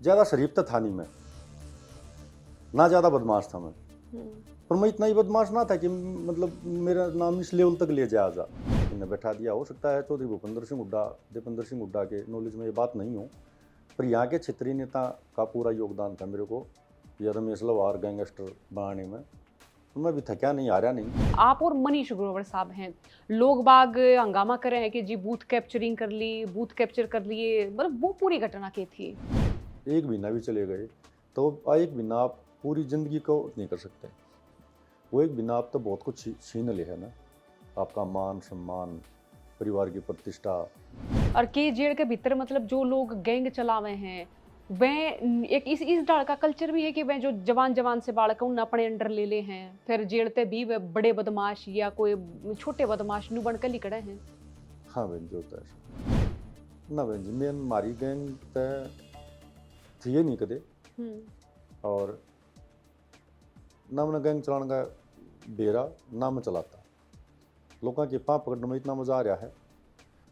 ज़्यादा शरीफ तो था नहीं मैं, ना ज़्यादा बदमाश था मैं, पर मैं इतना ही बदमाश ना था कि मतलब मेरा नाम इस लेवल तक ले जाया जा। इन्हें बैठा दिया, हो सकता है चौधरी भूपेंद्र सिंह हुड्डा, दीपेंद्र सिंह हुड्डा के नॉलेज में ये बात नहीं हो, पर यहाँ के क्षेत्रीय नेता का पूरा योगदान था मेरे को ये रमेश लवार गैंगस्टर बनाने में। तो मैं भी थका नहीं, हारा नहीं। आप और मनीष ग्रोवर साहब हैं, लोग बाग हंगामा कर रहे हैं कि जी बूथ कैप्चरिंग कर ली, बूथ कैप्चर कर लिए, मतलब वो पूरी घटना क्या थी? एक महीना भी चले गए तो एक महीना आप पूरी जिंदगी को नहीं कर सकते। वो एक महीना आप तो बहुत कुछ छीन ले है ना, आपका मान सम्मान, परिवार की प्रतिष्ठा। और के जेल के भीतर मतलब जो लोग गैंग चलावे हैं, वह एक इस डाल का कल्चर भी है कि वह जो जवान जवान से बालक उन अपने अंडर ले ले हैं, फिर जेल ते भी वह बड़े बदमाश या कोई छोटे बदमाश नु बनकर लिखड़े हैं। हाँ बहन जी, होता है ना बहन जी, मैं मारी गैंग तय थी ये नहीं कदे, और ना मैंने गैंग चलाने का बेरा ना मैं चलाता। लोगों के पाँव पकड़ने में इतना मजा आ रहा है,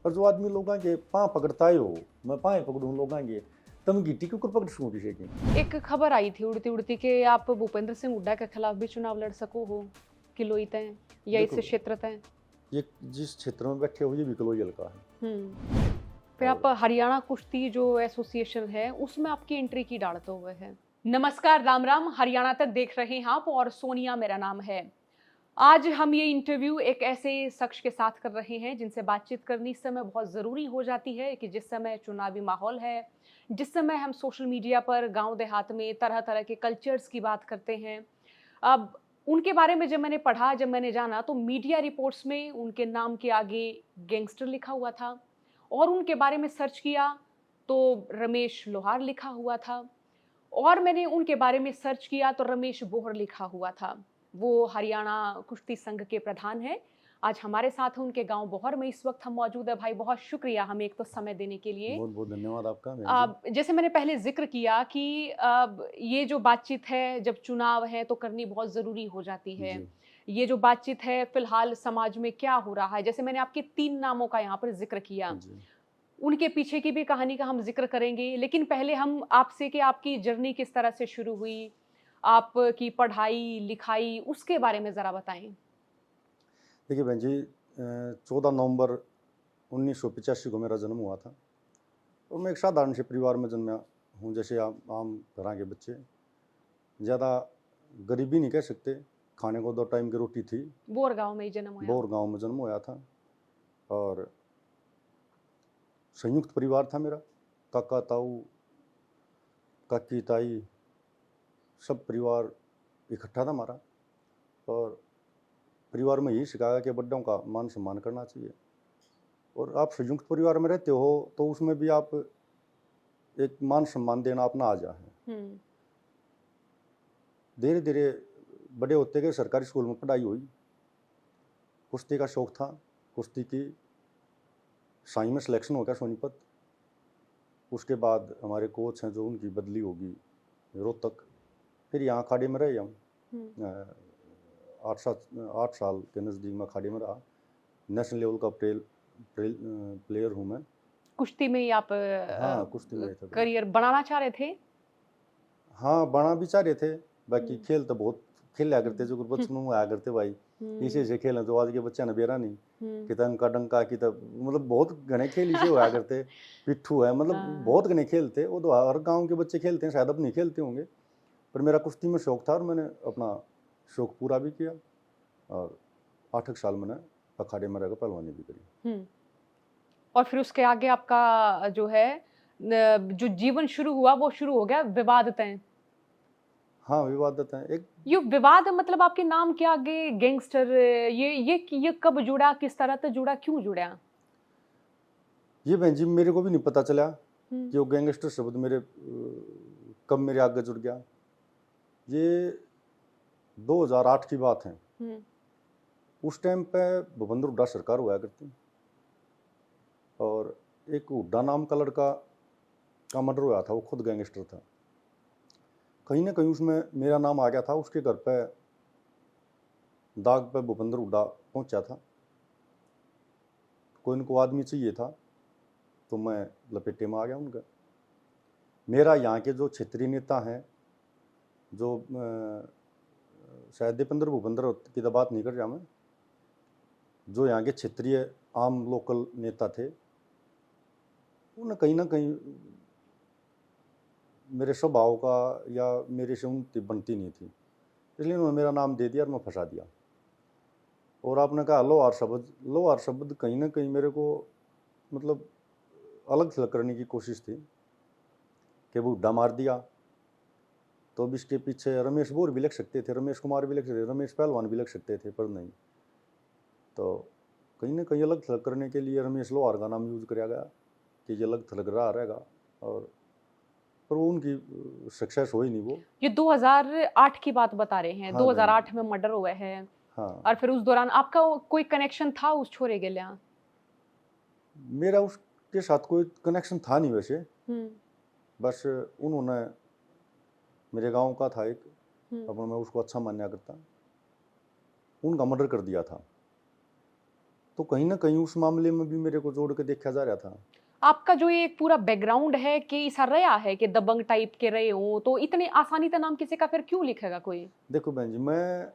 पर जो आदमी लोगों के पाँव पकड़ता ही हो, मैं पाँव पकड़ूँ लोगों के, तम गिट्टी क्यों कर पकड़ सकूँ किसी की। एक खबर आई थी उड़ती उड़ती कि आप भूपेंद्र सिंह हुड्डा के खिलाफ भी चुनाव लड़ सको हो, किलोई तय या इस देखो, क्षेत्र तय। ये जिस क्षेत्र में बैठे हो ये बिकलोई हल्का है। फिर आप हरियाणा कुश्ती जो एसोसिएशन है उसमें आपकी एंट्री की डालते हुए है। नमस्कार, राम राम, हरियाणा तक देख रहे हैं आप और सोनिया मेरा नाम है। आज हम ये इंटरव्यू एक ऐसे शख्स के साथ कर रहे हैं जिनसे बातचीत करनी इस समय बहुत ज़रूरी हो जाती है कि जिस समय चुनावी माहौल है, जिस समय हम सोशल मीडिया पर गांव देहात में तरह तरह के कल्चर्स की बात करते हैं। अब उनके बारे में जब मैंने पढ़ा, जब मैंने जाना, तो मीडिया रिपोर्ट्स में उनके नाम के आगे गैंगस्टर लिखा हुआ था, और उनके बारे में सर्च किया तो रमेश लोहार लिखा हुआ था, और मैंने उनके बारे में सर्च किया तो रमेश बोहर लिखा हुआ था। वो हरियाणा कुश्ती संघ के प्रधान हैं। आज हमारे साथ हैं उनके गांव बोहर में इस वक्त हम मौजूद है। भाई बहुत शुक्रिया हमें एक तो समय देने के लिए। बहुत बहुत धन्यवाद आपका बहन जी। जैसे मैंने पहले जिक्र किया कि ये जो बातचीत है जब चुनाव है तो करनी बहुत ज़रूरी हो जाती है। जी ये जो बातचीत है फिलहाल समाज में क्या हो रहा है, जैसे मैंने आपके 3 नामों का यहाँ पर जिक्र किया, जी। उनके पीछे की भी कहानी का हम जिक्र करेंगे। लेकिन पहले हम आपसे कि आपकी जर्नी किस तरह से शुरू हुई, आपकी पढ़ाई लिखाई उसके बारे में ज़रा बताएं। देखिए बहन जी, 14 नवंबर 1985 को मेरा जन्म हुआ था, और मैं एक साधारण से परिवार में जन्मा हूँ, जैसे आम घरां के बच्चे। ज़्यादा गरीबी नहीं कह सकते, खाने को 2 टाइम की रोटी थी। बोर गांव में ही जन्म हुआ। बोर गांव में जन्म हुआ था, और संयुक्त परिवार था मेरा। काका ताऊ, काकी ताई, सब परिवार इकट्ठा था हमारा। और परिवार में यही सिखाया कि बड़ों का मान सम्मान करना चाहिए, और आप संयुक्त परिवार में रहते हो तो उसमें भी आप एक मान सम्मान देना अपना आ जा है। धीरे धीरे बड़े होते गए, सरकारी स्कूल में पढ़ाई हुई, कुश्ती का शौक था, कुश्ती की साई में सिलेक्शन हो गया सोनीपत। उसके बाद हमारे कोच हैं जो, उनकी बदली होगी रोहतक, फिर यहाँ अखाड़े में रहे हम। 8 साल के नज़दीक में अखाड़े में रहा। नेशनल लेवल का प्लेयर हूँ मैं। कुश्ती में ही आप हाँ, कुश्ती में थे। करियर बनाना चाह रहे थे? हाँ, बना भी चाह रहे थे। बाकी खेल तो बहुत खेला करते जो बचपन में आया करते भाई, इसे से खेल जो आज के बच्चा ने बेरा नहीं कि टंका डंका की, तब मतलब बहुत घने खेल इसे हुआ करते। पिट्ठू है, मतलब बहुत घने खेलते, वो तो हर गांव के बच्चे खेलते हैं, शायद अब नहीं खेलते होंगे, पर मेरा कुश्ती में शौक था और मैंने अपना शौक पूरा भी किया। और 8 साल मैंने अखाड़े में रहकर पहलवानी भी करी। और फिर उसके आगे आपका जो है जो जीवन शुरू हुआ वो शुरू हो गया विवाद तय। हाँ, विवादत है एक। ये विवाद मतलब आपके नाम के आगे गैंगस्टर, ये कब जुड़ा, किस तरह से जुड़ा, क्यों जुड़ा? ये बहन जी मेरे को भी नहीं पता चला कि वो गैंगस्टर शब्द मेरे कब मेरे आगे जुड़ गया। ये 2008 की बात है। उस टाइम पे भूपेंद्र हुड्डा सरकार हुआ करती, और एक हुड्डा नाम का लड़का का मर्डर हुआ था, वो खुद गैंगस्टर था। कहीं ना कहीं उसमें मेरा नाम आ गया था। उसके घर पे दाग पे भूपेंद्र हुड्डा पहुंचा था, कोई इनको आदमी चाहिए था, तो मैं लपेटे में आ गया उनका। मेरा यहाँ के जो क्षेत्रीय नेता हैं, जो शायद दीपेंद्र भूपेंद्र की तो बात नहीं कर रहा मैं, जो यहाँ के क्षेत्रीय आम लोकल नेता थे, उन्हें कहीं ना कहीं मेरे स्वभाव का या मेरे से उनकी बनती नहीं थी, इसलिए उन्होंने मेरा नाम दे दिया और मैं फंसा दिया। और आपने कहा लोहार शब्द कहीं ना कहीं मेरे को मतलब अलग थलग करने की कोशिश थी कि वो उड्डा मार दिया। तो अब इसके पीछे रमेश बोर भी लग सकते थे, रमेश कुमार भी लग सकते थे, रमेश पहलवान भी लग सकते थे, पर नहीं। तो कहीं ना कहीं अलग थलग करने के लिए रमेश लोहार का नाम यूज किया गया कि ये अलग थलग रहा रहेगा, और पर वो उनकी सक्सेस हो ही नहीं। वो ये 2008 की बात बता रहे हैं। हाँ, 2008 में मर्डर हुआ है। हाँ, और फिर उस दौरान आपका कोई कनेक्शन था उस छोरे के लिए? मेरा उसके साथ कोई कनेक्शन था नहीं वैसे, बस उन्होंने मेरे गांव का था एक, अपना मैं उसको अच्छा मान्या करता, उनका मर्डर कर दिया था। तो कहीं ना कहीं उस मामले में भी मेरे को जोड़ के देखा जा रहा था। आपका जो ये एक पूरा बैकग्राउंड है कि ऐसा रहा है कि दबंग टाइप के रहे हो, तो इतने आसानी से नाम किसी का फिर क्यों लिखेगा कोई? देखो बहन जी, मैं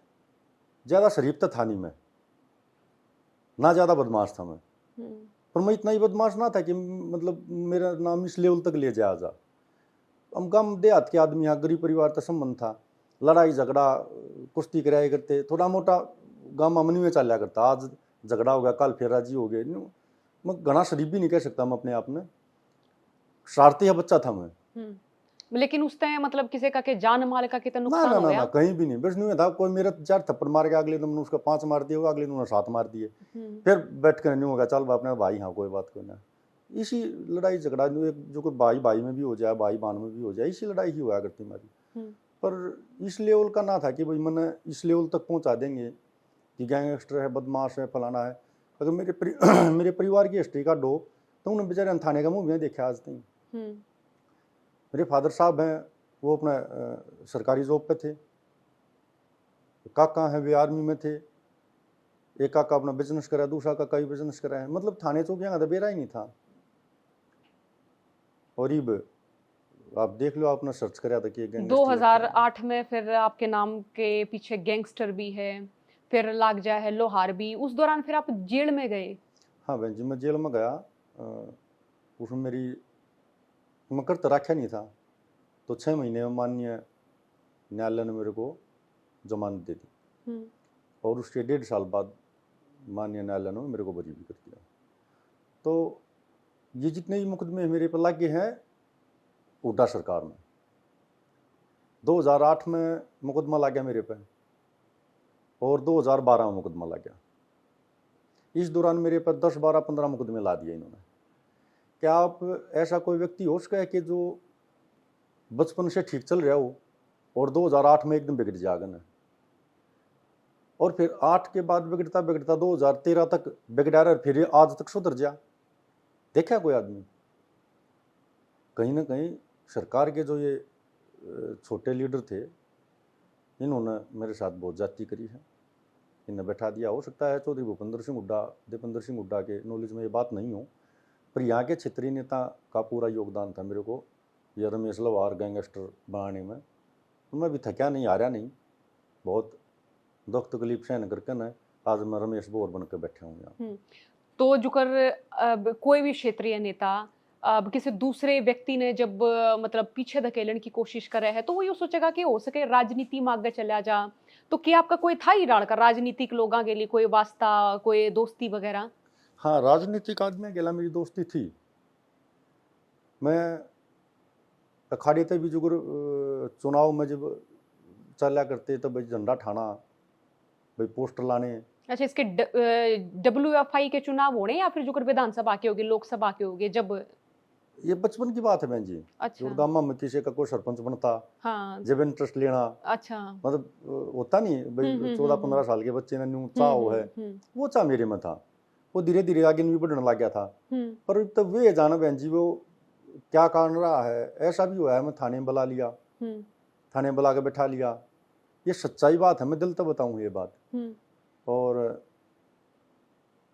ज़्यादा शरीफ तो था नहीं, मैं ना ज़्यादा बदमाश था मैं, पर मैं इतना ही बदमाश ना था कि मतलब मेरा नाम इस लेवल तक ले जाया जा। हम गांव देहात के आदमी, यहाँ गरीब परिवार का संबंध था, लड़ाई झगड़ा कुश्ती कराया करते, थोड़ा मोटा गांव मामनी में चला करता। आज झगड़ा हो गया, कल फिर राजी हो गए। मैं घना शरीफ भी नहीं कह सकता मैं अपने आप में, शरारती है बच्चा था मैं। लेकिन उस टाइम मतलब किसी का के जान माल का कितना ना नुकसान ना हो ना गया? ना, कहीं भी नहीं। बस नहीं था, कोई मेरा 4 थप्पड़ मार के अगले दिन उसका 5 मार दिए, अगले दिन 7 मार दिए, फिर बैठ कर नहीं होगा, चल अपने भाई, हाँ कोई बात कोई ना। इसी लड़ाई झगड़ा जो कोई भाई भाई में भी हो जाए, भाई बहन में भी हो जाए, इसी लड़ाई ही हुआ करती हमारी। पर इस लेवल का ना था कि भाई मैंने इस लेवल तक पहुंचा देंगे कि गैंगस्टर है, बदमाश है, फलाना है। अगर मेरे परिवार की हिस्ट्री का डो तो उन्हें बेचारे थाने का मुंह भी देखा आज तक। मेरे फादर साहब हैं, वो अपना सरकारी जॉब पे थे, काका हैं वे आर्मी में थे, एक काका अपना बिजनेस करा, दूसरा काका भी बिजनेस करा है, मतलब थाने चौकियाँ का बेरा ही नहीं था। और अब आप देख लो, आपने सर्च करा था कि 2008 में फिर आपके नाम के पीछे गैंगस्टर भी है, फिर लाग जा है लोहार भी। उस दौरान फिर आप जेल में गए? हाँ बहन जी, मैं जेल में गया। उसमें मेरी मैं करता रखा नहीं था, तो 6 महीने में माननीय न्यायालय ने मेरे को जमानत दे दी, और उसके 1.5 साल बाद माननीय न्यायालय ने मेरे को बरी भी कर दिया। तो ये जितने भी मुकदमे मेरे पर लगे हैं हुड्डा सरकार में, 2008 में मुकदमा लग गया मेरे पे, और 2012 में मुकदमा लग गया। इस दौरान मेरे पर 10, 12, 15 मुकदमे ला दिए इन्होंने। क्या आप ऐसा कोई व्यक्ति हो सके कि जो बचपन से ठीक चल रहा हो और 2008 में एकदम बिगड़ जाएगा ना, और फिर 8 के बाद बिगड़ता बिगड़ता 2013 तक बिगड़ा रहा, फिर आज तक सुधर जा? देखा कोई आदमी? कहीं ना कहीं सरकार के जो ये छोटे लीडर थे, इन्होंने मेरे साथ बहुत जाति करी है, इन्हें बैठा दिया। हो सकता है चौधरी भूपेंद्र सिंह हुड्डा, दीपेंद्र सिंह हुड्डा के नॉलेज में ये बात नहीं हो, पर यहाँ के क्षेत्रीय नेता का पूरा योगदान था मेरे को यह रमेश लोहार गैंगस्टर बनाने में। तो मैं भी थका नहीं, हारा नहीं, बहुत दुख तकलीफ सहन करके ना आज मैं रमेश बोर बनकर बैठा हूँ यहाँ। तो जुकर कोई भी क्षेत्रीय नेता अब किसी दूसरे व्यक्ति ने जब मतलब पीछे धकेलने की कोशिश कर रहे हैं, तो वो ये सोचेगा कि हो सके राजनीति में आगे चला जा। तो क्या आपका कोई था ही राण का राजनीतिक लोगों के लिए कोई वास्ता, कोई दोस्ती वगैरह? हाँ, राजनीतिक आदमी गेला मेरी दोस्ती थी। मैं अखाड़े थे भी जुगर चुनाव में जब चला करते तब झंडा ठाना, भाई पोस्टर लाने। अच्छा, इसके WFI के चुनाव होने या फिर जुकर विधानसभा के होगे, लोकसभा के होगे जब? ये बचपन की बात है बहन जी। अच्छा। गाँव में किसी का कोई सरपंच बनता, हाँ। जब इंटरेस्ट लेना, अच्छा, मतलब होता नहीं भाई 14-15 साल के बच्चे ने न्यू चाह है, वो चाह मेरे में था। वो धीरे धीरे आगे भी बढ़ने लग गया था। पर तब वे जाना बहन जी वो क्या कारण रहा है। ऐसा भी हुआ है, मैं थाने में बुला लिया, थाने में बुला के बैठा लिया, ये सच्चाई बात है, मैं दिल तो बताऊं ये बात। और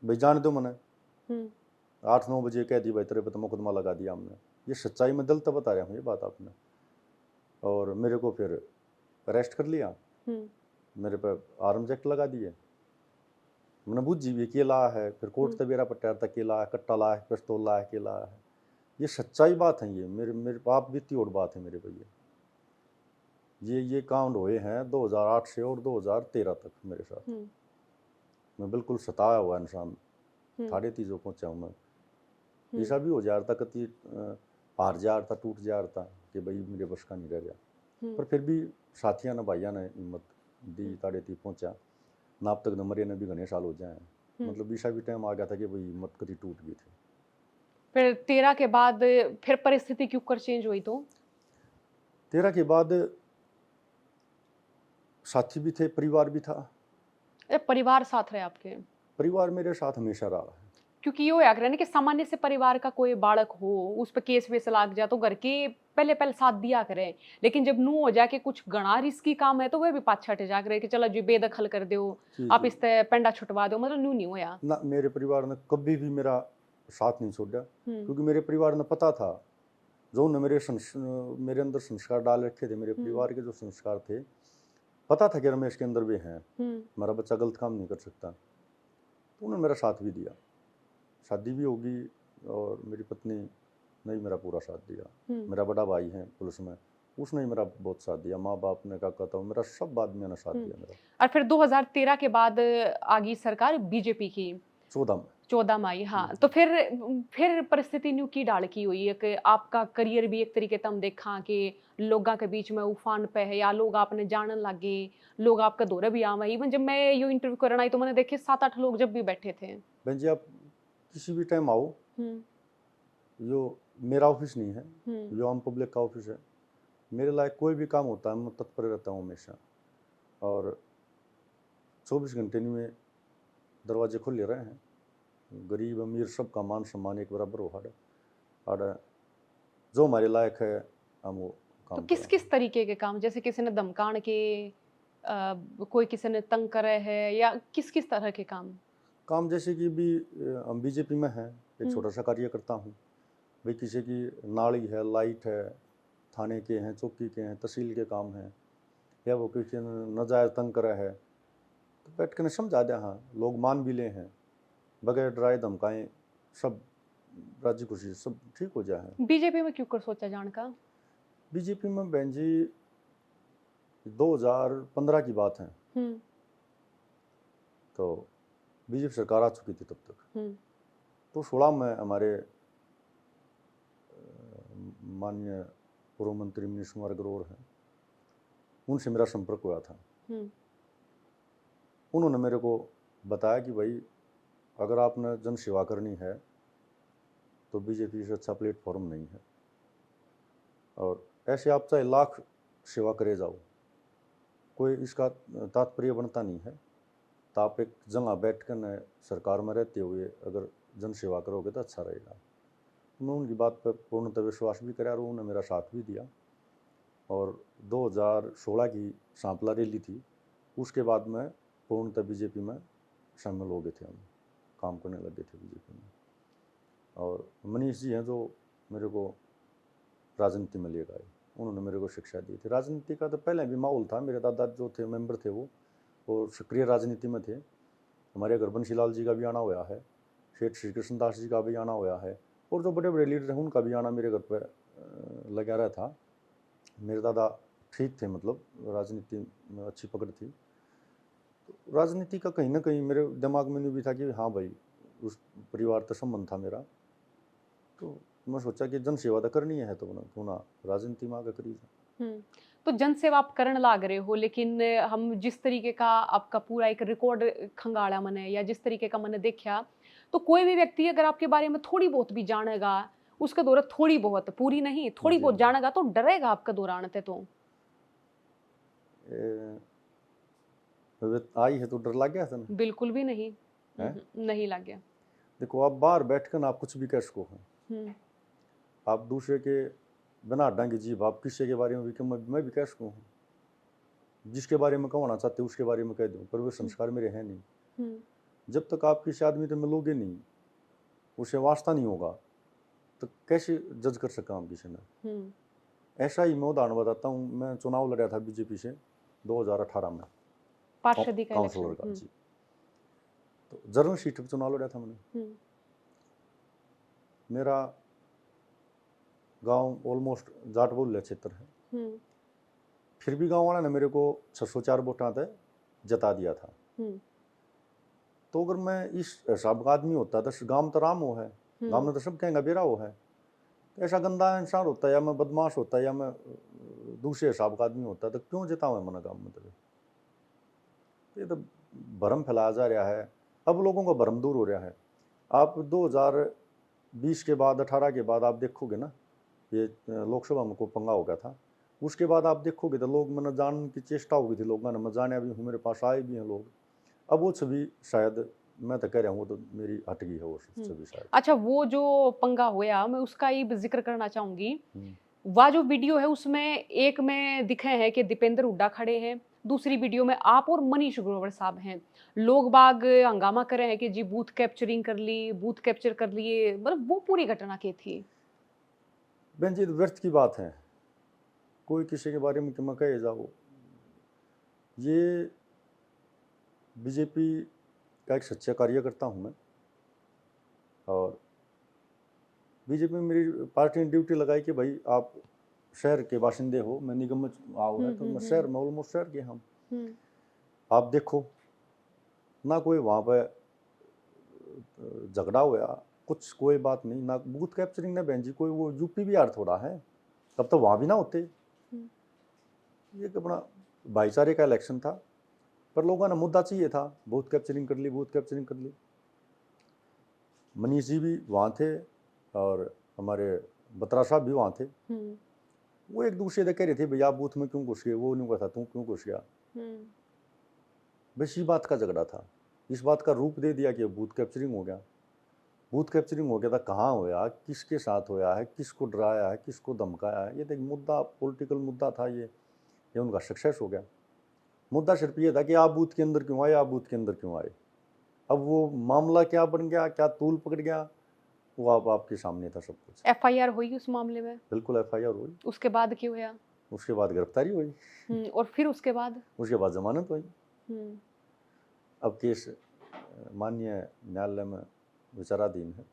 भाई जान दो मैंने 8-9 बजे कह दी भाई तेरे पे तो मुकदमा लगा दिया हमने। ये सच्चाई में दलता बता रहा हूँ ये बात आपने। और मेरे को फिर अरेस्ट कर लिया, मेरे पे आर्म्स एक्ट लगा दिए। मैंने बुझी भी केला है, फिर कोर्ट तबेरा पट्टा था केला है, कट्टा ला है, पिस्तौल ला है, केला है। ये सच्चाई बात है, ये मेरे पाप बीती और बात है मेरे भैया। ये कांड हुए हैं 2008 से और 2013 तक मेरे साथ। मैं बिल्कुल सताया हुआ इंसान, थाड़े तीजों पहुंचा हूँ मैं। ऐसा भी हो जा रहा था, कति हार जा रहा था, टूट जा रहा था कि भाई मेरे बस का नहीं रह गया। पर फिर भी साथिया ने भाइया ने हिम्मत दी, ताड़े ती पहुंचा। नाप तक नंबर ने भी घने साल हो जाए, मतलब ऐसा भी टाइम आ गया था कि भाई हिम्मत कति टूट गई थी। फिर 13 के बाद फिर परिस्थिति क्यों कर चेंज हुई? तो 13 के बाद साथी भी थे, परिवार भी था। परिवार साथ रहे आपके? परिवार मेरे साथ हमेशा रहा है, क्योंकि यो याद रहे ना कि सामान्य से परिवार का कोई बालक हो, उस पर केस वेस लाग जाए तो घर के पहले साथ दिया करे, लेकिन जब नू हो जाके कुछ गणा रिस्की काम है तो वह भी पाछा हटे जा करे कि चलो जी बेदखल कर दो, आप इस तरह पेंडा छुटवा दो, मतलब नू नहीं होया ना। मेरे परिवार ने कभी भी मेरा साथ नहीं छोड़ा, क्योंकि मेरे परिवार ने पता था, जो ने मेरे अंदर संस्कार डाल रखे थे, मेरे परिवार के जो संस्कार थे, पता था कि रमेश के अंदर भी हैं, हमारा बच्चा गलत काम नहीं कर सकता। तो उन्होंने मेरा साथ भी दिया, शादी भी होगी और मेरी पत्नी ने ही मेरा पूरा साथ दिया। मेरा बड़ा भाई है पुलिस में, उसने ही मेरा बहुत साथ दिया। माँ बाप ने क्या कहता हूँ, मेरा सब आदमियों ने साथ दिया मेरा। और फिर 2013 के बाद आ गई सरकार बीजेपी की, 14 में आई। हाँ, तो फिर परिस्थिति न्यू की डाल की हुई है कि आपका करियर भी एक तरीके तम देखा कि लोगों के बीच में उफान पे है, या लोग आपने जानने लगे, लोग आपका दौरे भी आवा। इवन जब मैं ये इंटरव्यू करना आई तो मैंने देखे 7-8 लोग जब भी बैठे थे। बहन जी, आप किसी भी टाइम आओ, यो मेरा ऑफिस नहीं है, यो आम पब्लिक का ऑफिस है। मेरे लायक कोई भी काम होता है मैं तत्पर रहता हूँ हमेशा, और 24 घंटे में दरवाजे खुले रहे हैं। गरीब अमीर सबका मान सम्मान एक बराबर हो और जो हमारे लायक है हम वो काम। तो किस तरीके के काम, जैसे किसी ने धमकाने के, कोई किसी ने तंग करे है, या किस तरह के काम? जैसे कि भी हम बीजेपी में हैं, एक छोटा सा कार्य करता हूँ भाई, किसी की नाली है, लाइट है, थाने के हैं, चौकी के हैं, तहसील के काम हैं, या वो किसी ने नजायज तंग करा है तो बैठ कर समझा दे। हाँ, लोग मान भी ले हैं, बगैर डराए धमकाएं, सब राजी खुशी सब ठीक हो जाए। बीजेपी में क्यों कर सोचा जान का? बीजेपी में बहन जी 2015 की बात है, तो बीजेपी सरकार आ चुकी थी तब तक। तो 16 में हमारे माननीय पूर्व मंत्री मनीष कुमार अग्रवाल हैं, उनसे मेरा संपर्क हुआ था। उन्होंने मेरे को बताया कि भाई अगर आपने जन सेवा करनी है तो बीजेपी से अच्छा प्लेटफॉर्म नहीं है, और ऐसे आप चाहे लाख सेवा करे जाओ, कोई इसका तात्पर्य बनता नहीं है। तो आप एक जगह बैठ कर न सरकार में रहते हुए अगर जन सेवा करोगे तो अच्छा रहेगा। मैं उनकी बात पर पूर्णतः विश्वास भी करा और उन्होंने मेरा साथ भी दिया। और 2016 की सांपला रैली थी, उसके बाद में पूर्णतः बीजेपी में शामिल हो गए थे, हम काम करने लगे थे बीजेपी में। और मनीष जी हैं जो मेरे को राजनीति में ले गए, उन्होंने मेरे को शिक्षा दी थी। राजनीति का तो पहले भी माहौल था, मेरे दादा जो थे मेंबर थे वो सक्रिय राजनीति में थे। हमारे घर बंशीलाल जी का भी आना हुआ है, सेठ श्री कृष्णदास जी का भी आना हुआ है, और जो बड़े बड़े लीडर हैं उनका भी आना मेरे घर पर लगा रहा था। मेरे दादा ठीक थे, मतलब राजनीति में अच्छी पकड़ थी। तो राजनीति का कहीं ना कहीं मेरे दिमाग में भी था कि हाँ भाई, उस परिवार का संबंध था मेरा। तो मैं सोचा कि जन सेवा तो करनी है, तो क्यों ना राजनीति में आगे करी। तो जन सेवा आप करने लाग रहे हो, लेकिन हम जिस तरीके का आपका पूरा एक रिकॉर्ड खंगाला मैंने, या जिस तरीके का मैंने देखा, तो कोई भी व्यक्ति अगर आपके बारे में थोड़ी बहुत भी जानेगा, उसके दौरान थोड़ी बहुत, पूरी नहीं थोड़ी बहुत जानेगा, तो डरेगा आपका दौरान थे। तो आई है तो डर लग गया था ना? बिल्कुल भी नहीं, नहीं लग गया। देखो, आप बाहर बैठकर आप कुछ भी कह सको हैं, आप दूसरे के बिना अड्डांगी जीव आप किसी के बारे में भी मैं भी कह सकूँ हूँ, जिसके बारे में कहना चाहते उसके बारे में कह दूँ, पर वे संस्कार मेरे हैं नहीं। जब तक आप किसी आदमी से मिलोगे नहीं, उसे वास्ता नहीं होगा, तो कैसे जज कर सका हम किसी ने। ऐसा ही मैं उदाहरण बताता हूँ, मैं चुनाव लड़ा था बीजेपी से 2018 में, पार्षदी का काउंसलर का जी। तो जर्नल सीट पर चुनाव लड़ा था मैंने। मेरा गांव ऑलमोस्ट जाट बहुल्य क्षेत्र है, फिर भी गांव वाला ने मेरे को 604 वोटां तक जता दिया था। तो अगर मैं इस हिसाब का आदमी होता तो गांव तो राम हो है, गांव में तो सब कहेंगे बेरा हो है, तो ऐसा गंदा इंसान होता है या मैं बदमाश होता है या मैं दूसरे हिसाब का आदमी होता तो क्यों जिता मैं मना गांव में। तो ये तो भ्रम फैलाया जा रहा है, अब लोगों का भ्रम दूर हो रहा है। आप 2020 के बाद 18 के बाद आप देखोगे ना, ये लोकसभा में को पंगा हो गया था, उसके बाद आप देखोगे तो लोग मैंने जानने की चेष्टा हो गई थी, लोगों ने मैं जाने भी हूँ, मेरे पास आए भी हैं लोग। अब वो छवि शायद मैं तो कह रहा हूँ, वो तो मेरी हट गई है वो छवि शायद। अच्छा, वो जो पंगा हुआ मैं उसका ही जिक्र करना चाहूंगी। वह जो वीडियो है उसमें एक में दिखे हैं कि दीपेंद्र हुड्डा खड़े हैं, दूसरी वीडियो में आप और मनीष ग्रोवर साहब हैं। लोग बाग हंगामा कर रहे हैं कि जी बूथ कैप्चरिंग कर ली, बूथ कैप्चर कर लिए, मतलब वो पूरी घटना क्या थी? बहन जी, व्यर्थ की बात है, कोई किसी के बारे में क्यों कहे जाओ। ये बीजेपी का एक सच्चा कार्यकर्ता हूँ मैं, और बीजेपी में मेरी पार्टी ने ड्यूटी लगाई कि भाई आप शहर के बाशिंदे हो, मैं निगम में आओ है तो मैं शहर में ऑलमोस्ट शहर के हम, आप देखो ना कोई वहाँ पे झगड़ा हुआ, कुछ कोई बात नहीं ना। बूथ कैप्चरिंग ने बहन जी कोई वो यूपी बिहार थोड़ा है, तब तो वहाँ भी ना होते। ये अपना भाईचारे का इलेक्शन था, पर लोगों ने मुद्दा चाहिए था, बूथ कैप्चरिंग कर ली, बूथ कैप्चरिंग कर ली। मनीष जी भी वहाँ थे और हमारे बत्रा साहब भी वहाँ थे। वो एक दूसरे से कह रहे थे भैया बूथ में क्यों घुस गए, वो नहीं कहा था तू क्यों घुस गया। बस इसी बात का झगड़ा था, इस बात का रूप दे दिया कि बूथ कैप्चरिंग हो गया। बूथ कैप्चरिंग हो गया था, कहाँ होया, किसके साथ होया है, किसको डराया है, किसको धमकाया है, ये तो एक मुद्दा, पॉलिटिकल मुद्दा था। ये उनका सक्सेस हो गया। मुद्दा सिर्फ ये था कि आप बूथ के अंदर क्यों आए, आप बूथ के अंदर क्यों आए। अब वो मामला क्या बन गया, क्या तूल पकड़ गया, वो आपके सामने था सब कुछ। एफआईआर हुई उस मामले में? बिल्कुल एफआईआर हुई। उसके बाद क्या हुआ? उसके बाद गिरफ्तारी हुई। और फिर उसके बाद जमानत हुई। अब केस माननीय न्यायालय में विचाराधीन है।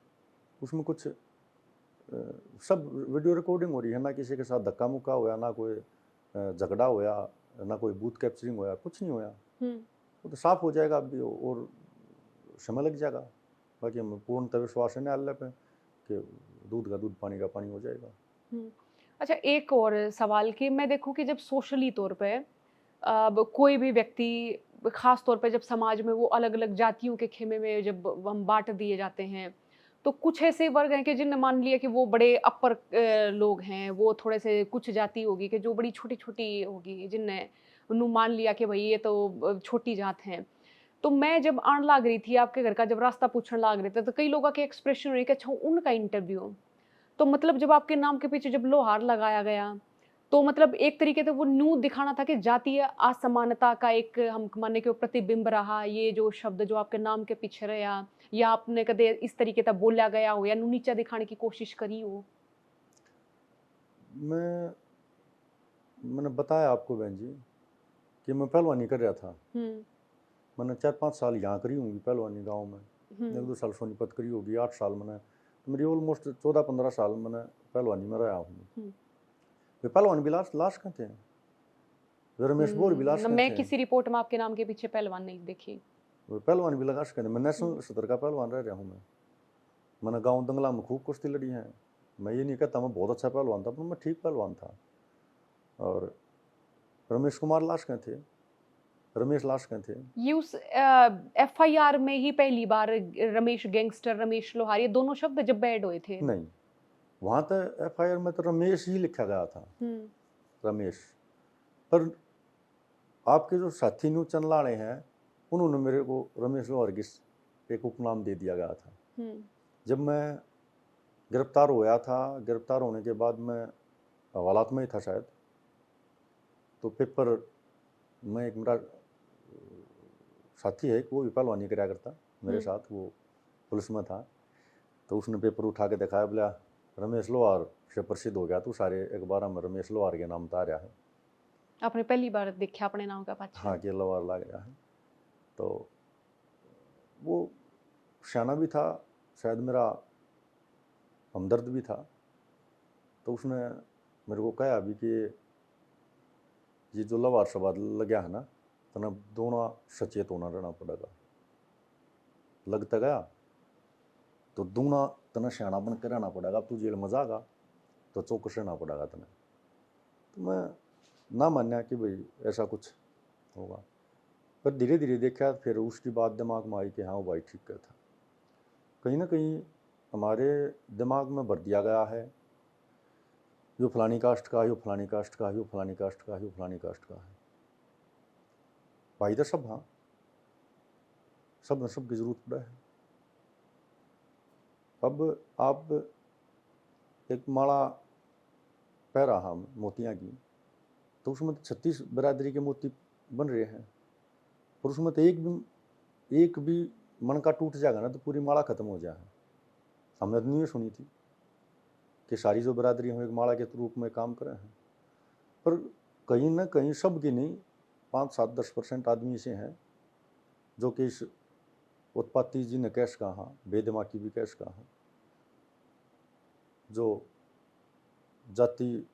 उसमें कुछ सब वीडियो रिकॉर्डिंग हो रही है, ना किसी के साथ धक्का मुक्का हुआ, ना कोई झगड़ा हुआ, ना कोई बूथ कैप्चरिंग हुआ, कुछ नहीं हुआ। वो तो साफ हो जाएगा अभी और समय लग जाएगा। बाकी हम पूर्णतः विश्वास है न्यायालय पे कि दूध का दूध पानी का पानी हो जाएगा। अच्छा, एक और सवाल कि मैं देखूं कि जब सोशली तौर पे कोई भी व्यक्ति, खास तौर पे जब समाज में वो अलग अलग जातियों के खेमे में जब हम बांट दिए जाते हैं, तो कुछ ऐसे वर्ग हैं कि जिनने मान लिया कि वो बड़े अपर लोग हैं, वो थोड़े से कुछ जाति होगी कि जो बड़ी छोटी छोटी होगी, जिनने उन्होंने मान लिया कि भाई ये तो छोटी जात हैं। तो मैं जब आने लाग रही थी आपके घर का, जब रास्ता पूछने लाग रहे थे, तो कई लोगों के एक्सप्रेशन रही कि अच्छा उनका इंटरव्यू, तो मतलब जब आपके नाम के पीछे जब लोहार लगाया गया, तो मतलब एक तरीके से वो न्यू दिखाना था कि जातीय असमानता का एक हम माने कि प्रतिबिंब रहा ये जो शब्द जो आपके नाम के पीछे रहा, या आपने कदे इस तरीके से बोला गया हो या नीचा दिखाने की कोशिश करी हो? मैंने बताया आपको बहन जी कि मैं पहलवानी कर रहा था। मैंने 4-5 साल यहाँ करी होंगी पहलवानी गांव में, 1-2 साल सोनीपत करी होगी, 8 साल मैंने, तो मेरी ऑलमोस्ट 14-15 साल मैंने पहलवानी में रहा हूँ। वे पहलवान बिलास लाश कहते हैं, रमेश बोर बिलास कहते हैं। मैं किसी रिपोर्ट में आपके नाम के पीछे पहलवान नहीं देखी। वो पहलवान बिलास कहते हैं। मैं नेशनल स्तर का पहलवान रह रहा हूँ। मैंने गाँव दंगला में खूब कुश्ती लड़ी है। मैं ये नहीं कहता मैं बहुत अच्छा पहलवान था, पर मैं ठीक पहलवान था। और रमेश कुमार लाश कहते थे, रमेश लाश कहते थे। ये उस एफआईआर में ही पहली बार रमेश गैंगस्टर, रमेश लोहार, ये दोनों शब्द जब ऐड हुए थे? नहीं, वहाँ तो एफआईआर में तो रमेश ही लिखा गया था, रमेश। पर आपके जो साथी न्यूज चैनल वाले हैं उन्होंने मेरे को रमेश लोहार की एक उपनाम दे दिया गया था। जब मैं गिरफ्तार हुआ था, गिरफ्तार होने के बाद मैं हवालात में ही था शायद, तो पेपर में एक मेरा साथी है, वो भी पहलवानी कराया करता मेरे साथ, वो पुलिस में था, तो उसने पेपर उठा के दिखाया, बोला रमेश लोहार से प्रसिद्ध हो गया, तो सारे अखबार में रमेश लोहार के नाम तारा है। आपने पहली बार देखा अपने नाम का पाछा? हाँ, के लोहार लग गया है। तो वो सियाना भी था, शायद मेरा हमदर्द भी था। तो उसने मेरे को कहा भी कि ये जो लवार सवाद लग गया है ना, तना दोनों सचेत होना रहना पड़ेगा। लगता गया तो दूना तना सियाना बन के रहना पड़ेगा। तू जेल में जागा तो चौकस रहना पड़ेगा तने। तो मैं ना मान्या कि भाई ऐसा कुछ होगा, पर धीरे धीरे देखा, फिर उसकी बात दिमाग में आई कि हाँ वो भाई ठीक था। कहीं ना कहीं हमारे दिमाग में भर दिया गया है, यो फलानी कास्ट का, यो फलानी कास्ट का, यो फलानी कास्ट का, यो फलानी कास्ट का है। भाई तो सब, हाँ सब न सब की जरूरत पड़ा है। अब आप एक माला पहरा हम मोतियाँ की, तो उसमें 36 बरादरी के मोती बन रहे हैं, और उसमें तो एक भी मन का टूट जाएगा ना तो पूरी माला खत्म हो जाए। हमने तो नहीं सुनी थी कि सारी जो बरादरी हम एक माला के रूप में काम कर रहे हैं, पर कहीं ना कहीं सब की नहीं, 5-7-10% आदमी ऐसे हैं जो कि इस उत्पत्ति जी ने कैश कहा, बेदिमागी भी कैश कहा, जो जाति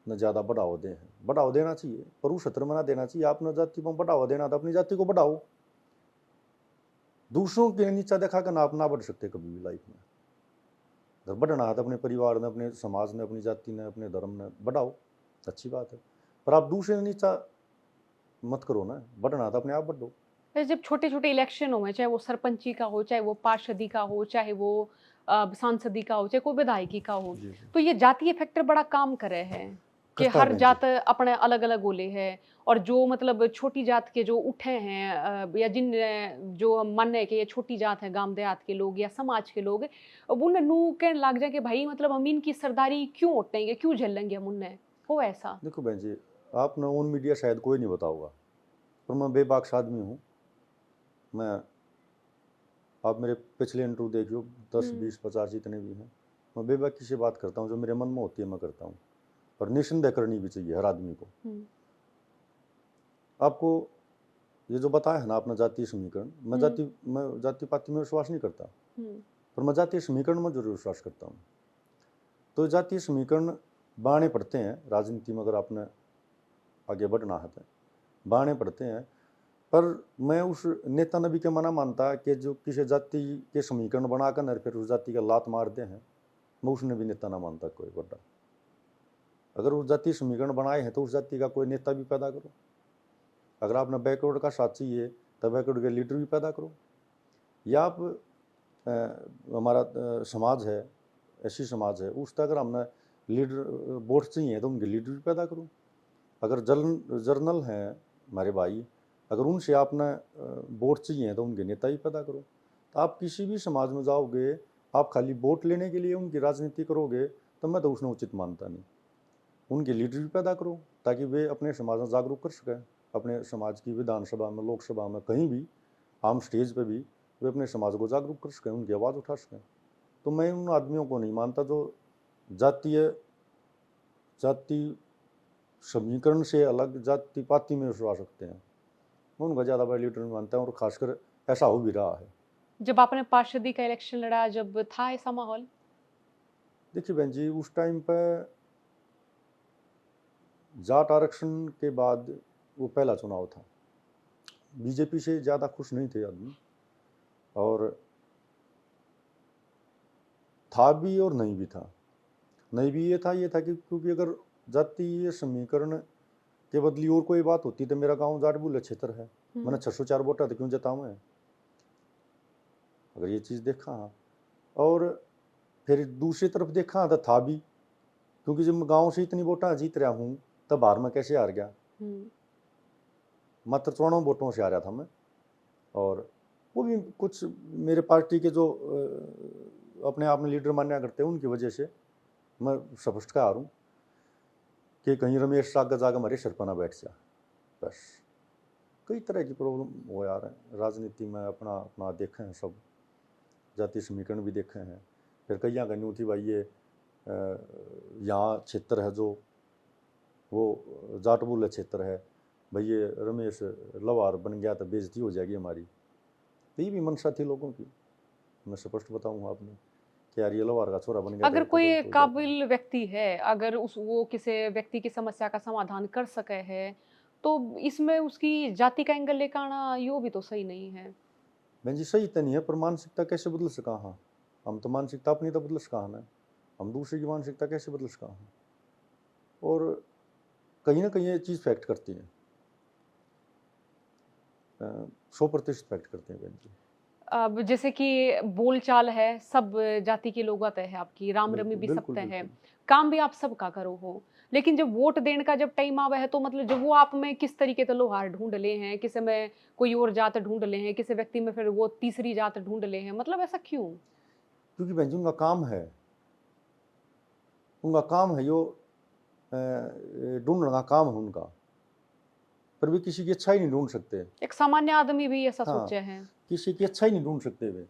न ज़्यादा बढ़ावा दे हैं। बढ़ावा देना चाहिए, पर उस क्षेत्र में ना देना चाहिए। आपने जाति को बढ़ावा देना तो अपनी जाति को बढ़ाओ। दूसरों के नीचा देखा कर आप ना बढ़ सकते कभी भी लाइफ में। अगर बढ़ना है तो अपने परिवार ने, अपने समाज ने, अपनी जाति ने, अपने धर्म ने बढ़ाओ, अच्छी बात है, पर आप दूसरे नीचा मत करो ना। बढ़ना तो अपने आप बढ़ो। जब छोटे छोटे इलेक्शन हो, चाहे वो सरपंची का हो, चाहे वो पार्षदी का हो, चाहे वो सांसदी का हो, चाहे कोई विधायकी का हो, जी जी। तो ये जातीय फैक्टर बड़ा काम करे है कि करता है हर बहन जात जी। अपने अलग अलग गोले है। और जो मतलब छोटी जात के जो उठे हैं, या जिन जो मन है कि ये छोटी जात है, गांव देहात के लोग या समाज के लोग, अब उन्हें नू कहने लग जाए कि भाई मतलब हम इनकी सरदारी क्यों उठेंगे, क्यों झेलेंगे हम उन्हें, हो ऐसा? देखो बहन जी, आपने ऑन मीडिया शायद कोई नहीं बताओगा, पर मैं बेबाक आदमी हूँ। मैं, आप मेरे पिछले इंटरव्यू देखियो, 10-20-50 जितने भी हैं, मैं बेबाकी से बात करता हूँ, जो मेरे मन में होती है मैं करता हूँ, और निस्संदेह करनी भी चाहिए हर आदमी को। आपको ये जो बताया है ना आपने जातीय समीकरण, मैं जाति पाति में विश्वास नहीं करता, पर मैं जातीय समीकरण में जरूर विश्वास करता हूँ। तो जातीय समीकरण बाणे पड़ते हैं राजनीति में, अगर आपने आगे बढ़ना है तो बाणे पड़ते हैं, पर मैं उस नेता ने भी क्या मना मानता कि जो किसी जाति के समीकरण बनाकर और फिर उस जाति का लात मारते हैं, मैं उसने भी नेता ना मानता कोई बड़ा। अगर उस जाति समीकरण बनाए हैं तो उस जाति का कोई नेता भी पैदा करो। अगर आपने बैकवर्ड का साथ चाहिए तो बैकवर्ड के लीडर भी पैदा करो। या आप हमारा समाज है, ऐसी समाज है, उस तक अगर हमने लीडर वोट चाहिए तो उनके लीडर भी पैदा करो। अगर जर्नल हैं हमारे भाई, अगर उनसे आपने वोट चाहिए तो उनके नेता ही पैदा करो। तो आप किसी भी समाज में जाओगे, आप खाली वोट लेने के लिए उनकी राजनीति करोगे तो मैं तो उसने उचित मानता नहीं। उनके लीडर भी पैदा करो ताकि वे अपने समाज में जागरूक कर सकें, अपने समाज की विधानसभा में, लोकसभा में, कहीं भी आम स्टेज पे भी वे अपने समाज को जागरूक कर सकें, उनकी आवाज़ उठा सकें। तो मैं उन आदमियों को नहीं मानता जो जाति समीकरण से अलग जाति पाति में विश्वास रखते हैं। मैं उनका ज़्यादा बड़ा लीडर नहीं मानता हूँ, और खासकर ऐसा हो भी रहा है। जब आपने पार्षदी का इलेक्शन लड़ा, जब था ऐसा माहौल? देखिए बहन जी, उस टाइम पर जाट आरक्षण के बाद वो पहला चुनाव था। बीजेपी से ज़्यादा खुश नहीं थे आदमी, और था भी और नहीं भी था। नहीं भी ये था कि क्योंकि अगर जातीय समीकरण के बदली और कोई बात होती तो मेरा गांव जाटबुल क्षेत्र है, मैंने 604 वोटा तो क्यों जताऊँ मैं, अगर ये चीज़ देखा। और फिर दूसरी तरफ देखा तो था भी, क्योंकि जब मैं गाँव से इतनी वोटा जीत रहा हूँ तब बाहर में कैसे हार गया, मात्र 94 वोटों से हारा था मैं। और वो भी कुछ मेरे पार्टी के जो अपने आप में लीडर मान्या करते हैं उनकी वजह से मैं स्पष्ट का हारूँ कि कहीं रमेश साग जाकर हमारे सिर पर ना बैठ जा। बस कई तरह की प्रॉब्लम हो यार है राजनीति में, अपना देखे हैं सब, जाति समीकरण भी देखे हैं। फिर कई का न्यू थी भाई ये यहाँ क्षेत्र है जो वो जाटबुल क्षेत्र है, भाई ये रमेश लवार बन गया तो बेइज्जती हो जाएगी हमारी। तो ये भी मंशा थी लोगों की, मैं स्पष्ट बताऊँ आपने कि यार ये लवार का छोरा बन गया। अगर कोई काबिल व्यक्ति है, अगर वो किसी व्यक्ति की समस्या का समाधान कर सके है, तो इसमें उसकी जाति का एंगल लेकर आना यो भी तो सही नहीं है। बहन जी सही तो नहीं है, पर मानसिकता कैसे बदल सका। हाँ, हम तो मानसिकता अपनी तो बदल सका ना, हम दूसरे की मानसिकता कैसे बदल सका। हाँ, और कहीं ना कहीं ये चीज़ फैक्ट करती है, 100% फैक्ट करते हैं बहन जी। अब जैसे कि बोलचाल है, सब जाति के लोग आते हैं आपकी, राम रमी भी बिल्कुल सकते हैं, बिल्कुल। काम भी आप सबका करो हो, लेकिन जब वोट देने का जब टाइम आवे है तो मतलब जब वो आप में किस तरीके से लोहार ढूंढ ले हैं, किसी में कोई और जात ढूंढ ले हैं, किसी व्यक्ति में फिर वो तीसरी जात ढूंढ ले हैं, मतलब ऐसा क्यों? क्योंकि बहन जी उनका काम है, उनका काम है यो ढूंढने का काम है उनका, पर वे किसी की अच्छाई नहीं ढूंढ सकते। एक सामान्य आदमी भी ऐसा हाँ, सोचे हैं। किसी की अच्छाई नहीं ढूंढ सकते वे।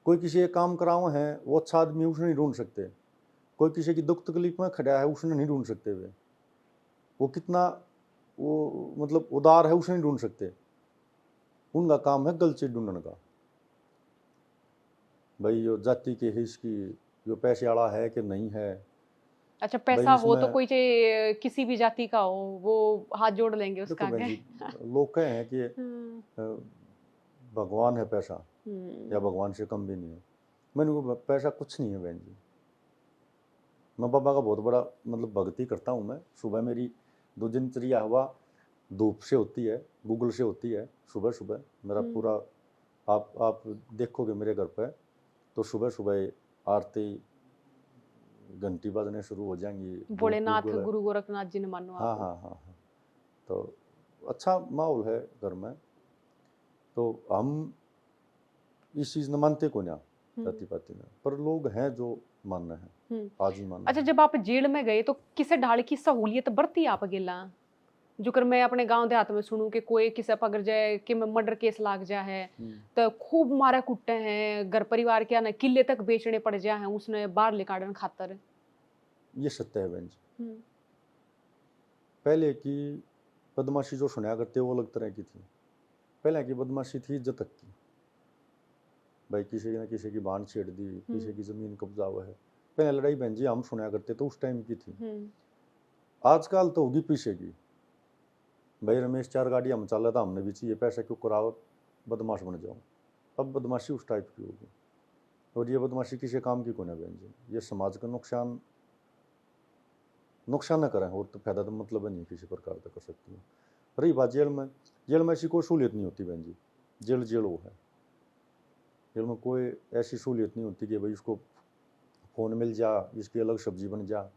कोई किसी एक काम कराओ है वो अच्छा आदमी उसने नहीं ढूंढ सकते, कोई किसी की दुख तकलीफ में खड़ा है उसने नहीं ढूंढ सकते वे, वो कितना वो मतलब उदार है उसने नहीं ढूंढ सकते। उनका काम है गलत चीज ढूंढने का, भाई यो जाति के है इसकी, यो पैसे वाला है कि नहीं है। अच्छा, भाई पैसा हो तो इसमें कोई चाहे किसी भी जाति का हो, वो हाथ जोड़ लेंगे देखो उसका बहन आगे। जी, लोग कहे हैं कि हम्म, भगवान है पैसा, या हम्म, भगवान से कम भी नहीं है। मैंने को पैसा कुछ नहीं है बहन जी, मैं बाबा का बहुत बड़ा मतलब भक्ति करता हूँ। मैं सुबह मेरी दो दिनचर्या हुआ धूप से होती है, गूगल से होती है। सुबह सुबह मेरा पूरा आप देखोगे मेरे घर पे तो सुबह सुबह आरती घंटी बजने शुरू हो जाएंगी, धूप भोलेनाथ गूगल है। गुरु गोरखनाथ जी ने मानो हाँ आप। हाँ हाँ हाँ, तो अच्छा माहौल है घर में, तो हम इस चीज़ ने मानते को ना जाति पाति में, पर लोग हैं जो मान रहे हैं, आज ही मान रहे अच्छा, हैं। जब आप जेल में गए तो किसे ढाल की सहूलियत बरती आप गेला? जो कर मैं अपने गांव देहात में सुनूं कि कोई किसे पकड़ जाए कि मर्डर केस लाग जा है तो खूब मारे कुट्टे हैं, घर परिवार के ना किले तक बेचने पड़ जा है उसने बाहर निकालने खातर। ये सत्य है बहन जी। पहले की बदमाशी जो सुना करते वो अलग तरह की थी। पहले की बदमाशी थी इज्जत तक की, भाई किसी ने किसी की बांध छेड़ दी, किसी की जमीन कब्जा हुआ है। पहले लड़ाई बहन जी हम सुना करते तो उस टाइम की थी। आजकल तो होगी पीछे की, भाई रमेश 4 गाड़ी हम चल रहा था, हमने भी चाहिए पैसा क्यों कराओ, बदमाश बन जाओ। अब बदमाशी उस टाइप की होगी, और ये बदमाशी किसी काम की को ना बहन जी, ये समाज का नुकसान न करें, और तो फायदा तो मतलब नहीं किसी प्रकार का कर सकती है। रही बात जेल में ऐसी कोई सहूलियत नहीं होती बहन जी। जेल वो है, जेल में कोई ऐसी सहूलियत नहीं होती कि भाई उसको फ़ोन मिल जा, इसकी अलग सब्जी बन जा,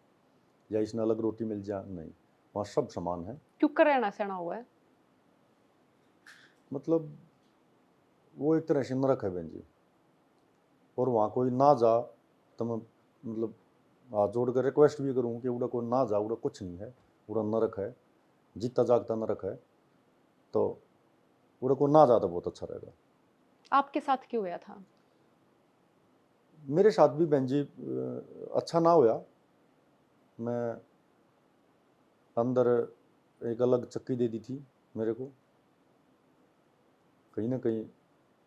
या इसने अलग रोटी मिल जा, नहीं, वहाँ सब समान है। क्यों रहना सहना हुआ है? मतलब वो एक तरह से नरक है बहन जी, और वहाँ कोई ना जा तो मैं मतलब हाथ जोड़ कर रिक्वेस्ट भी करूँ कि उड़ा कोई ना जा, उड़ा कुछ नहीं है, उड़ा नरक है, जीता जागता नरक है, तो उड़ा कोई ना जा तो बहुत अच्छा रहेगा। आपके साथ क्यों हुआ था? मेरे साथ भी बहन जी अच्छा ना होया। मैं अंदर एक अलग चक्की दे दी थी मेरे को, कहीं ना कहीं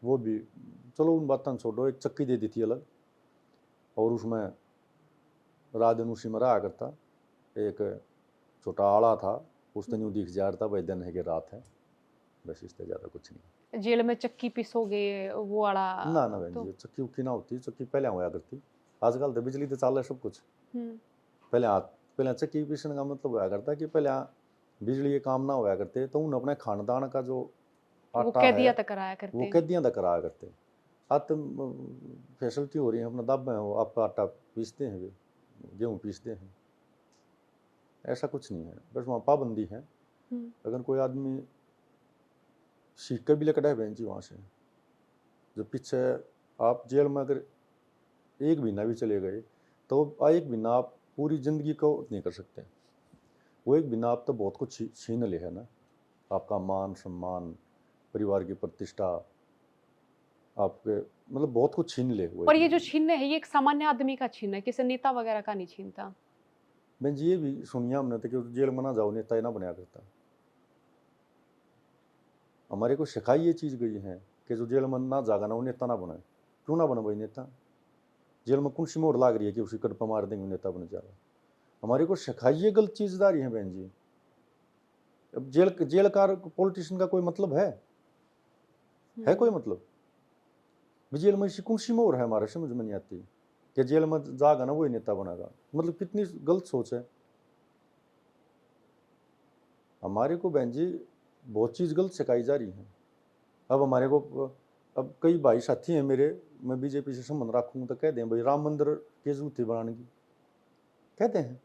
वो भी, चलो उन बातों छोड़ो, एक चक्की दे दी थी अलग, और उसमें रात दिन उसी में रहा करता। एक छोटा आड़ा था, उस दिन यूँ दिख जा रहा था भाई दिन है कि रात है, बस इससे ज़्यादा कुछ नहीं। जेल में चक्की पिसोगे वो वाला? ना ना बहन तो जी, चक्की उक्की ना होती, चक्की पहले होया करती। आजकल तो बिजली तो चल है सब कुछ। पहले चक्की पीसने का मतलब होया करता कि पहले बिजली के काम ना होया करते, तो उन अपने खानदान का जो वो आटा कैदिया है तक कराया करते वो कैदियाँ तक कराया करते। आज तो फैसिलिटी हो रही है, अपना दब है, वो आप आटा पीसते हैं, वे गेहूँ पीसते हैं, ऐसा कुछ नहीं है, बस वहाँ पाबंदी है। अगर कोई आदमी सीख के भी लकड़ा है बहन जी वहाँ से, जो पीछे आप जेल में अगर एक महीना भी चले गए तो एक महीना आप पूरी ज़िंदगी को नहीं कर सकते। वो एक महीना आप तो बहुत कुछ छीन ले है ना, आपका मान सम्मान, परिवार की प्रतिष्ठा, आपके मतलब बहुत कुछ छीन ले हुए। और ये जो छीनने है ये एक सामान्य आदमी का छीन है, किसी नेता वगैरह का नहीं छीनता। बहन जी ये भी सुनिया हमने तो कि जेल में ना जाओ नेता ही ना बनाया करता। हमारे को सिखाई ये चीज़ गई है कि जो जेल में ना जागा ना वो नेता ना बनाए। क्यों ना बने भाई नेता? जेल में कौन सी मोहर लाग रही है कि उसी कड़ पर मार देंगे नेता बन जाएगा? हमारे को सिखाई ये गलत चीज़दारी है बहन जी। अब जेल का पॉलिटिशियन का कोई मतलब है कोई मतलब? जेल में ऐसी कौन सी मोहर है हमारे समझ में नहीं आती कि जेल में जागा ना वही नेता बनेगा। मतलब कितनी गलत सोच है हमारे को बहन जी। बहुत चीज़ गलत सिखाई जा रही है। अब हमारे को अब कई भाई साथी हैं मेरे, मैं बीजेपी से संबंध रखूँ तो कह दें भाई राम मंदिर के जूते बनाने की कहते हैं।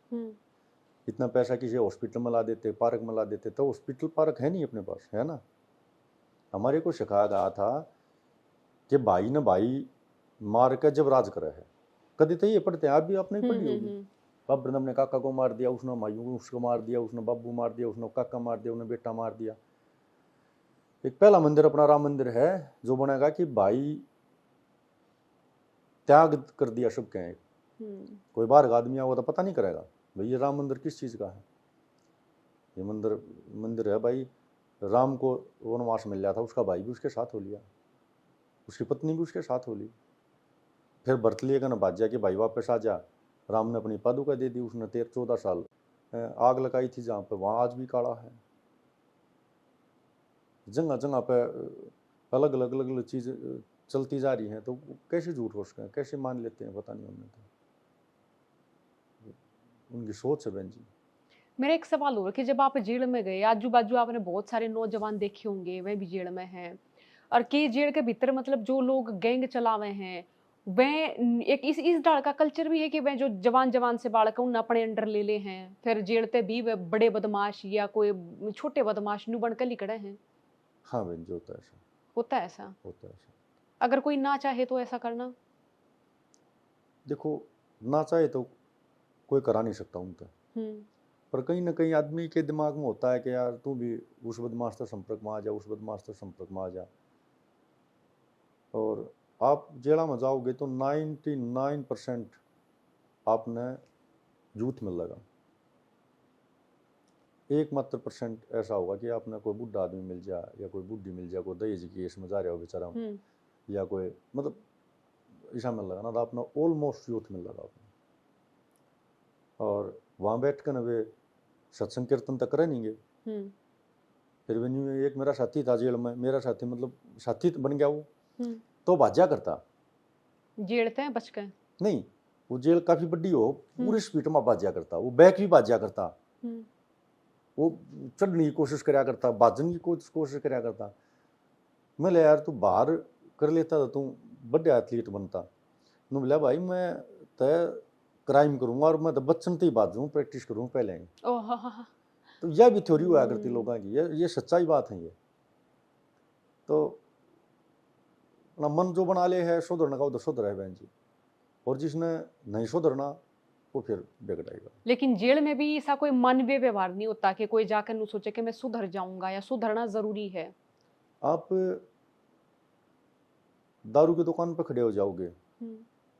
इतना पैसा किसी हॉस्पिटल में ला देते, पार्क में ला देते, तो हॉस्पिटल पार्क है नहीं अपने पास, है ना। हमारे को सिखाया गया था कि भाई ने भाई मार के जब राज करे है। कभी तो ये पढ़ते हैं, आप भी आपने पढ़ी होगी। बाबर ने अपने काका को मार दिया, उसने मायू उसको मार दिया, उसने बाबू मार दिया, उसने काका मार दिया, उसने बेटा मार दिया। एक पहला मंदिर अपना राम मंदिर है जो बनेगा कि भाई त्याग कर दिया सबके हैं। कोई बाहर का आदमी आओ तो पता नहीं करेगा भाई ये राम मंदिर किस चीज़ का है। ये मंदिर है भाई, राम को वनवास मिल गया था, उसका भाई भी उसके साथ हो लिया, उसकी पत्नी भी उसके साथ हो ली। फिर भरत लिए ना बाजा कि भाई वापस आ जा। राम ने अपनी पादुका दे दी, उसने 13-14 साल आग लगाई थी जहाँ पे, वहाँ आज भी काड़ा है। जगह जगह पे अलग अलग चीज़ चलती जा रही हैं, तो कैसे झूठ हो सकते हैं, कैसे मान लेते हैं, पता नहीं हमने तो। उनकी सोच है बहन जी। मेरा एक सवाल और कि जब आप जेल में गए, आजू बाजू आपने बहुत सारे नौजवान देखे होंगे, वह भी जेल में हैं, और के जेल के भीतर मतलब जो लोग गैंग चलावे हैं, वह एक इस डाल का कल्चर भी है कि वह जो जवान से बालक उन अपने अंडर ले ले हैं, फिर जेल ते भी वह बड़े बदमाश या कोई छोटे बदमाश नु बनकर लिखड़े हैं। हाँ बहन जी, होता है ऐसा। होता है ऐसा? होता है ऐसा। अगर कोई ना चाहे तो ऐसा करना? देखो, ना चाहे तो कोई करा नहीं सकता उनका, पर कहीं ना कहीं आदमी के दिमाग में होता है कि यार तू भी उस बदमाश से संपर्क में आ जा, उस बदमाश से संपर्क में आ जा। और आप जेड़ा में जाओगे तो 99% आपने झूठ मिलेगा। एकमात्र परसेंट ऐसा होगा कि आपने कोई बुढ़ा आदमी मिल जाए या कोई बुढ़ी मिल जाए, कोई दहेज की केस में जा रहा हो बेचारा, या कोई मतलब ऐसा मिल लगा ना, तो आपने ऑलमोस्ट यूथ मिल लगा आपने। और वहाँ बैठ कर वे सत्संग कीर्तन तक करे नहीं गए। फिर भी एक मेरा साथी था जेल में, मेरा साथी मतलब साथी बन गया वो, तो भाजा करता जेड़ते हैं बच गए नहीं, वो जेल काफी बड़ी हो, पूरी स्पीड में भाजा करता, वो बैक भी भाजा करता, वो चढ़ने की कोशिश कराया करता, भाजन की कोशिश कराया करता। मैं ले यार तू बाहर कर लेता तो तू बड़े एथलीट बनता। मैं बोला भाई मैं तय क्राइम करूंगा और मैं तो बच्चन ही बाजू प्रैक्टिस करूँ पहले ही। तो यह भी थ्योरी हुआ करती लोगों की, ये सच्चाई बात है ये। तो अपना मन जो बना ले है सुधरने का, उधर सुधर है बहन जी, और जिसने नहीं सुधरना वो फिर बिगड़ेगा। लेकिन जेल में भी ऐसा कोई मानवीय व्यवहार नहीं होता कि कोई जाकर न सोचे कि मैं सुधर जाऊंगा या सुधरना जरूरी है। आप दारू की दुकान पर खड़े हो जाओगे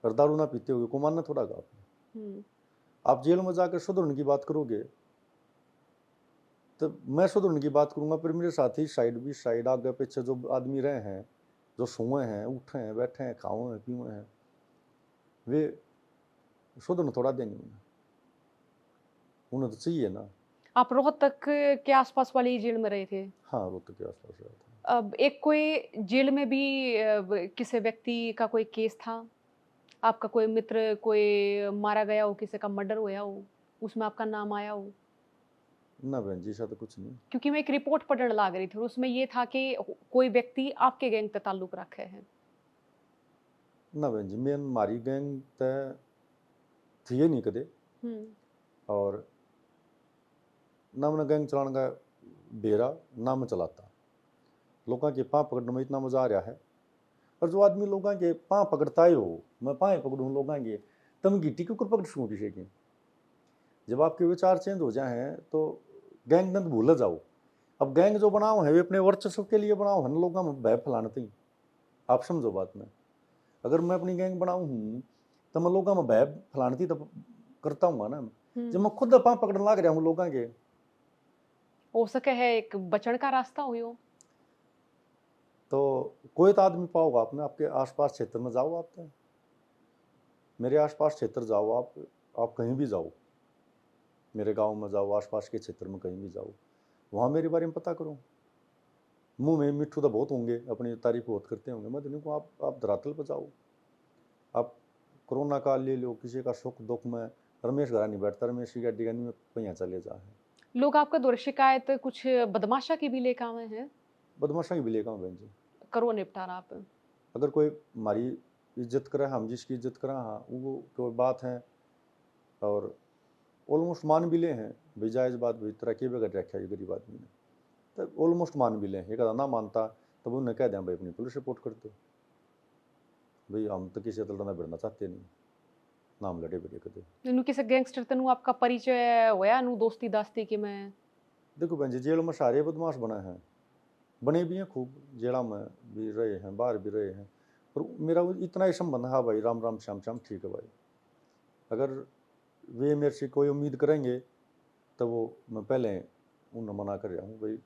और दारू ना पीते होगे, को मानना थोड़ा का आपने। आप जेल में जाकर सुधरने की बात करोगे तो मैं सुधरने की बात करूंगा, फिर मेरे साथी साइड भी साइड आगे पीछे जो आदमी रहे हैं, जो सोए हैं, उठे हैं, बैठे हैं, खाओ हैं, पीए हैं, वे सुधरने थोड़ा देंगे उन्हें तो चाहिए ना। आप रोहतक के आसपास वाली जेल में रहे थे? हाँ, रोहतक के आसपास रहा था। अब एक कोई जेल में भी किसी व्यक्ति का कोई केस था, आपका कोई मित्र कोई मारा गया हो, किसी का मर्डर हुआ हो, उसमें आपका नाम आया हो? ना बहन जी ऐसा तो कुछ नहीं। क्योंकि मैं एक रिपोर्ट पढ़ने लग रही थी और उसमें ये था कि कोई व्यक्ति आपके गैंग से ताल्लुक रखे हैं। ना बहन जी मैं मारी गैंग तय थी नहीं कदे, और ना मैंने गैंग चलाने का बेरा ना मैं चलाता। लोगों के पाँव पकड़ने में इतना मजा आ रहा है, और जो आदमी लोगों के पाँव पकड़ता ही हो, मैं पाँव पकड़ूँ लोगों के, तब गिट्टी क्यों पकड़ सकूँ किसी की। जब आपके विचार चेंज हो जाए हैं तो गैंग नंद भूल जाओ। अब गैंग जो बनाओ है वे अपने वर्चस्व के लिए बनाओ है ना, लोगों में भय फैलाने ही। आप समझो बात में। अगर मैं अपनी गैंग बनाऊं हूँ तो मैं लोगों में भय फैलानी तो करता हूँ ना। जब मैं खुद पाँव पकड़ने लग रहा हूँ लोगों के, हो सके है एक बचन का रास्ता हो। तो कोई तो आदमी पाओगा आपने, आपके आसपास क्षेत्र में जाओ, आप तो मेरे आसपास क्षेत्र जाओ, आप कहीं भी जाओ, मेरे गांव में जाओ, आसपास के क्षेत्र में कहीं भी जाओ, वहाँ मेरे बारे में पता करो। मुंह में मिट्ठू तो बहुत होंगे, अपनी तारीफ बहुत करते होंगे, मैं तो आप धरातल पर जाओ। आप कोरोना काल ले लो, किसी का सुख दुख में रमेश घर नहीं बैठता, रमेश की गड्डी में पहिया चले जा है। लोग आपका दौर शिकायत कुछ बदमाशा की भी लेकर आए हैं? बदमाशा की भी लेकर बहन जी, करो निपटारा आप। अगर कोई हमारी इज्जत करे, हम जिसकी इज्जत करें, हाँ वो कोई बात है, और ऑलमोस्ट मान भी ले हैं भाई, जायज़ बात भाई तरह के बगैर रखा है गरीब आदमी ने, तो ऑलमोस्ट मान भी लें। एक ना मानता तब उन्हें कह दें भाई अपनी पुलिस रिपोर्ट कर दो, भाई हम तो किसी तरह भिड़ना चाहते नहीं, नाम लड़े बड़े कदे। इनु किसी गैंगस्टर तनु आपका परिचय होया नु दोस्ती दास्ती के में? देखो बहन जी, जेल में सारे बदमाश बने हैं, बने भी हैं खूब, जेला में भी रहे हैं, बाहर भी रहे हैं, और मेरा इतना ही संबंध है भाई, राम राम श्याम श्याम ठीक है भाई। अगर वे मेरे से कोई उम्मीद करेंगे तो वो मैं पहले उन्हें मना कर रहा हूँ भाई।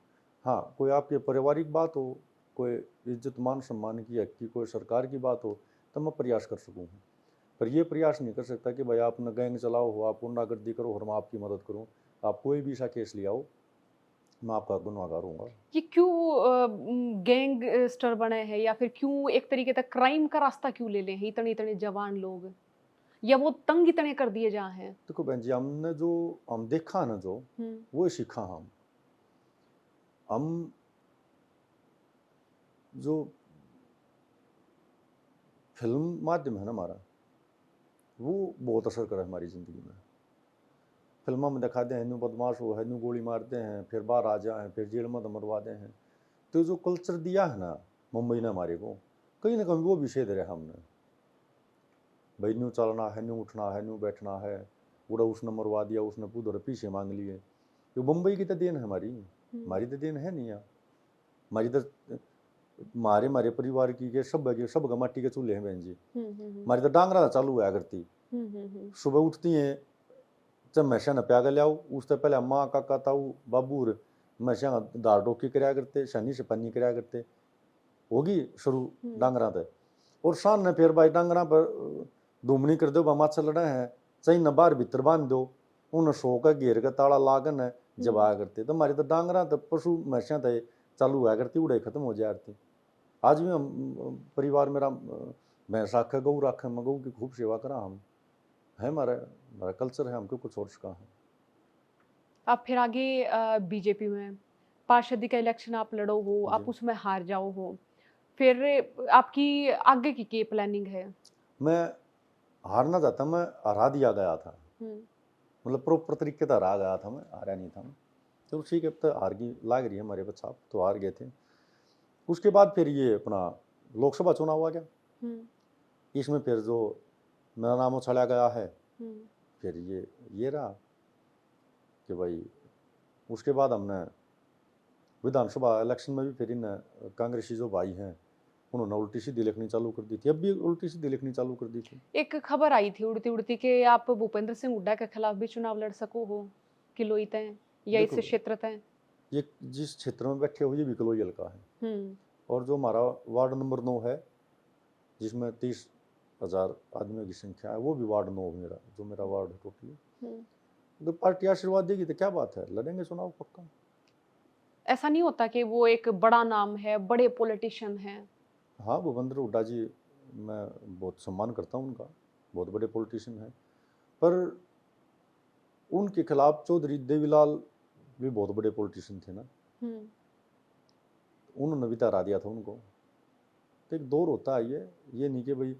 हाँ, कोई आपकी पारिवारिक बात हो, कोई इज्जत मान सम्मान की हक की, कोई सरकार की बात हो, तो मैं प्रयास कर सकूँ, पर ये प्रयास नहीं कर सकता कि भाई आप न गैंग चलाओ हो, आप गुंडागर्दी करो और मैं आपकी मदद करूँ। आप कोई भी ऐसा केस ले आओ, मैं आपका गुनहगार हूँगा। ये क्यों गैंगस्टर बने हैं, या फिर क्यों एक तरीके तक क्राइम का रास्ता क्यों ले ले हैं इतने इतने जवान लोग, या वो तंग इतने कर दिए जा हैं? देखो बहन जी, हमने जो हम देखा ना, जो वो सीखा, हम जो फिल्म माध्यम है ना हमारा, वो बहुत असर करा हमारी ज़िंदगी में। फिल्मों में दिखाते हैं न्यू बदमाश हो है, न्यू गोली मारते हैं, फिर बाहर आ जाए, फिर जेल में मरवाते हैं। तो जो कल्चर दिया है ना मुंबई ने हमारे को, कहीं ना कहीं वो विषय दे रहे हमें, भाई न्यू चलना है, न्यू उठना है, न्यू बैठना है, पूरा उसने मरवा दिया, उसने पूरा पीछे मांग लिए। ये मुंबई की तो देन है हमारी तो देन है नहीं यार। हमारी तो हमारे परिवार की सब माटी के चूल्हे हैं बहन जी। हमारी तो डांगरा चालू हुआ करती, सुबह उठती हैं जब मैशा न प्याग लियाओ, उससे पहले अम्मा काका ताऊ बाबू मैशा दार डोकी कराया करते, शनि से पन्नी कराया करते, होगी शुरू डांगरा तक। और शान ने फिर भाई डांगरा पर धूमनी कर दो, माछा लड़ा है, चाहे न बाहर भीतर बांध दो, उन्हें सो का घेर का ताला लागन जब आया करते। तो हमारी तो डांगरा तो पशु मैशा थे चालू हुआ करती, उड़े खत्म हो जाती थी। आज भी हम परिवार मेरा भैंस राखे, गऊ राखे, मैं गऊ की खूब सेवा करा, हम है, हमारा कल्चर है, हमको कुछ और का है। आप फिर आगे बीजेपी में पार्षदी का इलेक्शन आप लड़ो हो, आप उसमें हार जाओ हो, फिर आपकी आगे की प्लानिंग है? मैं हारना चाहता, मैं हरा दिया गया था, मतलब प्रॉपर तरीके से हरा गया था, मैं हारा नहीं था। तो ठीक है, तो हार की लाग रही है हमारे बच्चा, तो हार गए थे। उसके बाद फिर ये अपना लोकसभा चुनाव आ गया, इसमें फिर जो मेरा नाम उछाला गया है, फिर ये रहा कि भाई उसके बाद हमने विधानसभा इलेक्शन में भी फिर इन कांग्रेसी जो भाई हैं उन्होंने उल्टी सीधी लिखनी चालू कर दी थी, अब भी उल्टी सीधी लिखनी चालू कर दी थी। एक खबर आई थी उड़ती उड़ती कि आप भूपेंद्र सिंह हुड्डा के खिलाफ भी चुनाव लड़ सको हो, किलोई तय या इस क्षेत्र तय? ये जिस क्षेत्र में बैठे हो ये भी किलोई हल्का है, और जो हमारा वार्ड नंबर 9 है जिसमें 30,000 आदमियों की संख्या है, वो भी वार्ड 9 मेरा, जो मेरा वार्ड है टोटली। तो पार्टी आशीर्वाद देगी तो क्या बात है, लड़ेंगे चुनाव पक्का। ऐसा नहीं होता कि वो एक बड़ा नाम है, बड़े पॉलिटिशियन हैं? हाँ, भूपेंद्र हुड्डा जी मैं बहुत सम्मान करता हूँ उनका, बहुत बड़े पॉलिटिशियन हैं, पर उनके खिलाफ चौधरी देवीलाल भी बहुत बड़े पॉलिटिशियन थे ना, उन्होंने भी तो हरा दिया था उनको। तो एक दौर होता है, ये नहीं कि भाई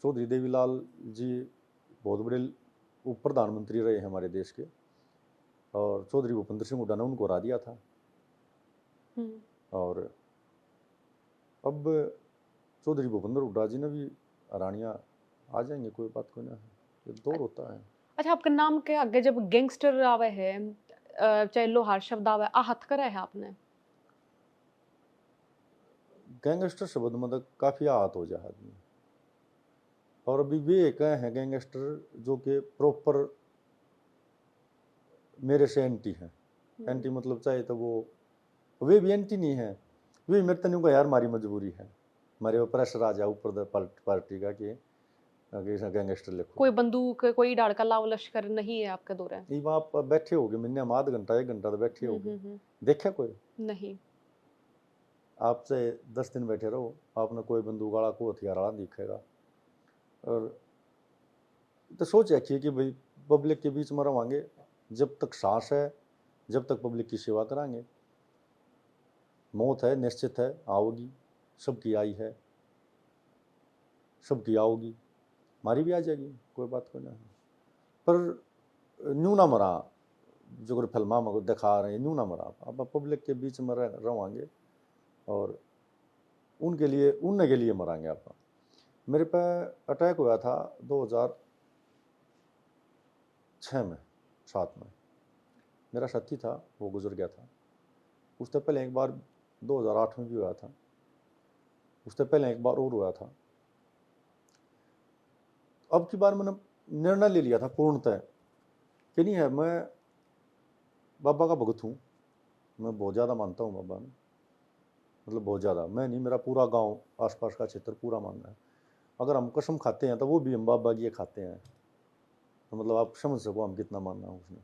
चौधरी देवीलाल जी बहुत बड़े उप प्रधानमंत्री रहे हैं हमारे देश के, और चौधरी भूपेंद्र सिंह हुड्डा ने उनको हरा दिया था, और अब चौधरी भूपेंद्र हुड्डा जी ने भी हरानियाँ आ जाएंगे, कोई बात कोई ना, ये दौर होता है। अच्छा, आपके नाम के आगे जब गैंगस्टर आवे है, चाहे लोहार शब्द आवे, आहत करे है आपने? गैंगस्टर शब्द मतलब काफ़ी आहत हो जाए आदमी। और अभी भी एक हैं गैंगस्टर जो कि प्रॉपर मेरे से एंटी हैं। एंटी मतलब चाहे तो वे भी एंटी नहीं है, वे मेरे तनु का यार मारी मजबूरी है, हमारे वो प्रेशर आ जाए ऊपर पार्टी का कि गैंगस्टर लिखो। कोई बंदूक कोई डाड़का लाव लश्कर नहीं है आपके दौरे? ये आप बैठे होगे मैंने आध घंटा 1 घंटा तो बैठे होगे, देखा कोई नहीं। आपसे 10 दिन बैठे रहो, आपने कोई बंदूक वाला को हथियार वाला दिखेगा। और तो सोच रखिए कि भाई पब्लिक के बीच में रहोगे, जब तक सांस है जब तक पब्लिक की सेवा कराएंगे। मौत है निश्चित है, आओगी, सबकी आई है, सबकी आओगी, हमारी भी आ जाएगी, कोई बात को नहीं। पर न्यू ना मरा जो फिल्मा में दिखा रहे हैं, न्यू ना मरा। अब पब्लिक के बीच में रहोगे और उनके लिए मरांगे आप। मेरे पे अटैक हुआ था 2006 में, 7 में। मेरा साथी था वो गुजर गया था। उससे पहले एक बार 2008 में भी हुआ था, उससे पहले एक बार और हुआ था। अब की बार मैंने निर्णय ले लिया था पूर्णतः कि नहीं है, मैं बाबा का भगत हूँ, मैं बहुत ज़्यादा मानता हूँ बाबा में, मतलब बहुत ज़्यादा। मैं नहीं, मेरा पूरा गांव आसपास का क्षेत्र पूरा मानना है। अगर हम कसम खाते हैं तो वो भी हम बाबा की खाते हैं, तो मतलब आप समझ सको हम कितना मानना है उसने।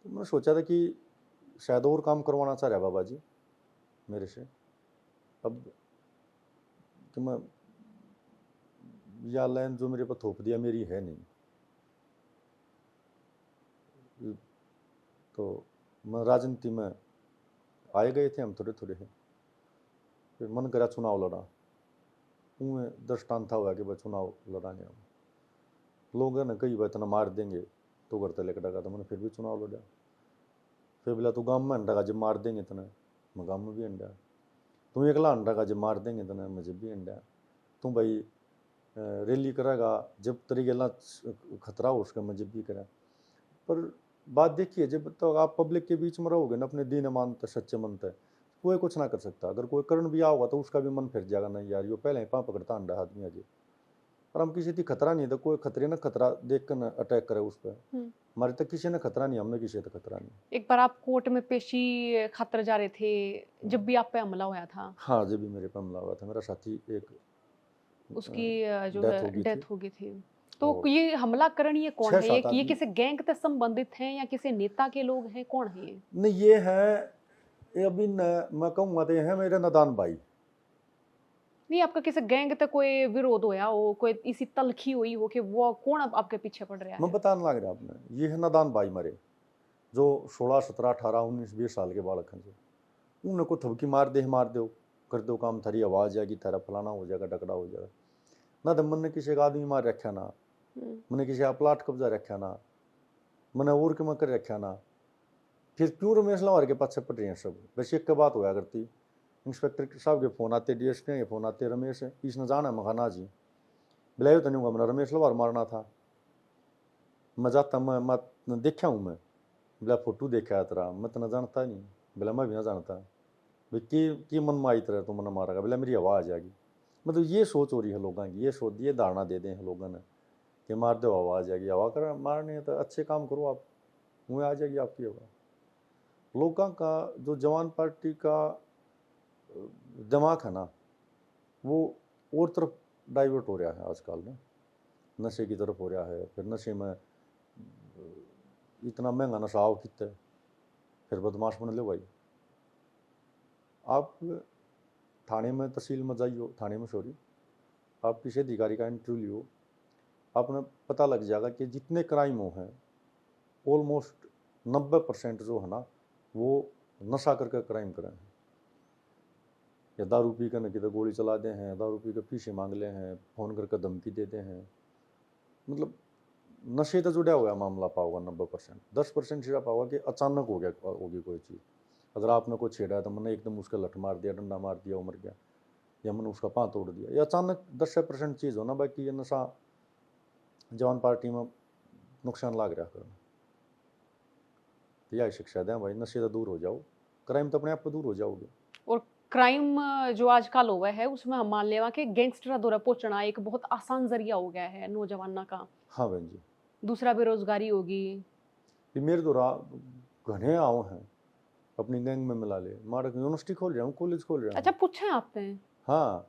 तो मैंने सोचा था कि शायद और काम करवाना चाह रहा बाबा जी मेरे से। अब कि मैं या लाइन जो मेरे पर थोप दिया मेरी है नहीं, तो मैं राजनीति में आए गए थे हम थोड़े थोड़े हैं। फिर मन करा चुनाव लड़ा, उनमें दृष्टांत था हुआ कि भाई चुनाव लड़ाएंगे हम। लोग है ना कई बार इतना मार देंगे तो करते लेकर डगा, तो मैंने फिर भी चुनाव लड़ा। फिर बोला तू गाँव में अंडा जब मार देंगे तो मैं गाँव में भी अंडा, तू एकला अंडा का जब मार देंगे तो मुझे भी अंडा, तू भाई रैली करेगा जब तेरी गला खतरा हो उसका मुझे भी करा। पर बात देखिए, जब तो आप पब्लिक के बीच में रहोगे ना अपने दीन मानते सच्चे मनते, कोई कुछ ना कर सकता। अगर कोई करण भी आओगा तो उसका भी मन फिर जाएगा, नहीं यार ये पहले ही पाँ पकड़ता अंडा आदमी आगे। और हम किसी की खतरा नहीं, तो कोई खतरे ना खतरा देख कर ना अटैक करे उस पर। हमारे तक किसी ने खतरा नहीं, हमने किसी तक खतरा नहीं। एक बार आप कोर्ट में पेशी खातर जा रहे थे जब भी आप पे हमला हुआ था? हाँ, जब भी मेरे पे हमला हुआ था, मेरा साथी एक उसकी जो डेथ है डेथ हो गई थी। तो और ये हमलाकरण ये कौन 6-7 है? ये आदमी। किसी गैंग से संबंधित हैं या किसी नेता के लोग हैं, कौन है ये? नहीं, ये है ये अभी मैं कहूँगा तो ये है मेरे नादान भाई। नहीं, आपका किसी गैंग तक कोई विरोध होया हो, कोई इसी तलखी हुई हो कि वो कौन अब आपके पीछे पड़ रहा मैं है? बताने लग रहा आपने, ये है नादान भाई मरे जो 16, 17, 18, 19, 20 साल के बालक हैं। जो उनको थबकी मार दो कर दो काम, थारी आवाज़ आएगी, थारा फलाना हो जाएगा, डकड़ा हो जाएगा ना। तो मैंने किसी का आदमी मार रखा ना, मैंने किसी का प्लाट कब्जा रखा ना, मैंने और के मकर रखा ना। फिर क्यों रमेश लाहौर के पाछे पड़ रही हैं सब? बस एक बात होया करती, इंस्पेक्टर साहब के फ़ोन आते, डीएसपी के फ़ोन आते, रमेश इसने जाना मैं खाना जी बुलाए तो नहीं होगा, मैंने रमेश लाहौर मारना था। मैं जाता मैं देखा हूँ, मैं बोला फोटो देखा है तेरा, मैं तो ना जानता नहीं, बोला मैं भी ना जानता भाई की मन में आई तरह तो मैंने मारा, बोला मेरी आवाज़ आ जाएगी। मतलब ये सोच हो रही है लोगों की, ये सोच ये धारणा दे दें लोगों ने कि मार दो आवाज़ आ जाएगी। हवा कर मारनी है तो अच्छे काम करो आप, मुँह आ जाएगी आपकी हवा। लोगों का जो जवान पार्टी का दिमाग है ना, वो और तरफ डाइवर्ट हो रहा है आजकल में, नशे की तरफ हो रहा है। फिर नशे में इतना महंगा नशा आओ कितने, फिर बदमाश बन लो भाई। आप थाने में तहसील में जाइयो, थाने में सॉरी, आप किसी अधिकारी का इंटरव्यू लियो, आपने पता लग जाएगा कि जितने क्राइम हो हैं ऑलमोस्ट 90% जो है ना वो नशा करके क्राइम करें हैं। या दारू पी कर किधर गोली चला दे हैं, दारू पी कर पीछे मांग ले हैं, फ़ोन करके धमकी देते हैं। मतलब नशे तो जुड़ा हुआ मामला पाओगा 90%। 10% सिर्फ पाओगा कि अचानक हो गया होगी कोई चीज़। अगर आपने कुछ छेड़ा है तो मैंने एकदम उसका लठ मार दिया, डंडा मार दिया, उमर गया, या मैंने उसका पाँव तोड़ दिया, ये अचानक 10% चीज़ हो ना। बाकी ये नशा जवान पार्टी में नुकसान लाग रहा करना। तो यही शिक्षा दें भाई, नशे तो दूर हो जाओ, क्राइम तो अपने आप पर दूर हो जाओगे। और क्राइम जो आजकल हुआ है उसमें हम मान लेवा कि गैंगस्टर द्वारा पहुंचना एक बहुत आसान जरिया हो गया है नौजवानों का। हाँ बहन जी, दूसरा बेरोजगारी होगी। ये मेरे द्वारा घने आओ हैं अपनी गैंग में मिला ले, मारे यूनिवर्सिटी खोल रहा हूँ, कॉलेज खोल रहा हूँ। अच्छा, पूछा है आपने? हाँ,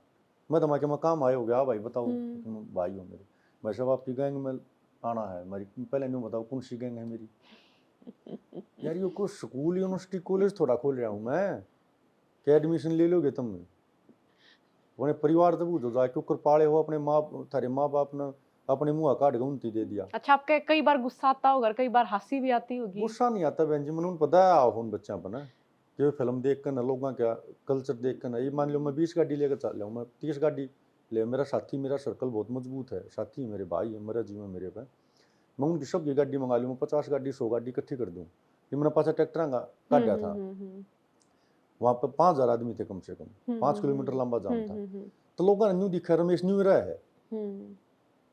मैं तो मैं काम आए हो गया भाई, बताओ तुम भाई हो मेरे, मैं सब आपकी गैंग में आना है मेरी, पहले नहीं बताओ कौन सी गैंग है मेरी। यार ये कोई स्कूल यूनिवर्सिटी कॉलेज थोड़ा खोल रहा हूँ मैं, क्या एडमिशन ले लोगे तुम? अपने परिवार तो बूझो जाके ऊपर पाले हो, अपने माँ थारे माँ बाप ने अपने मुँह काट के उनती दे दिया। अच्छा, आपके कई बार गुस्सा आता होगा, कई बार हंसी भी आती होगी। गुस्सा नहीं आता बहन जी, मैंने पता है आओ उन बच्चा पर ना कि फिल्म देख कर ना लोगों क्या कल्चर देख कर ना, ये मान लो मैं 20 गाड़ी लेकर चल रहा हूँ, मैं 30 गाड़ी ले, मेरा साथी मेरा सर्कल बहुत मजबूत है, साथी मेरे भाई है, मेरा जीवन मेरे पे, मैं उनकी सब ये गाड़ी मंगा लूँ, 50 गाड़ी 100 गाड़ी इकट्ठी कर दूँ। ये मैंने पास ट्रैक्टर काटा था, वहाँ पर 5000 आदमी थे कम से कम, 5 किलोमीटर लंबा जाम था, तो लोगों ने न्यू दिखा रमेश न्यू रहा है,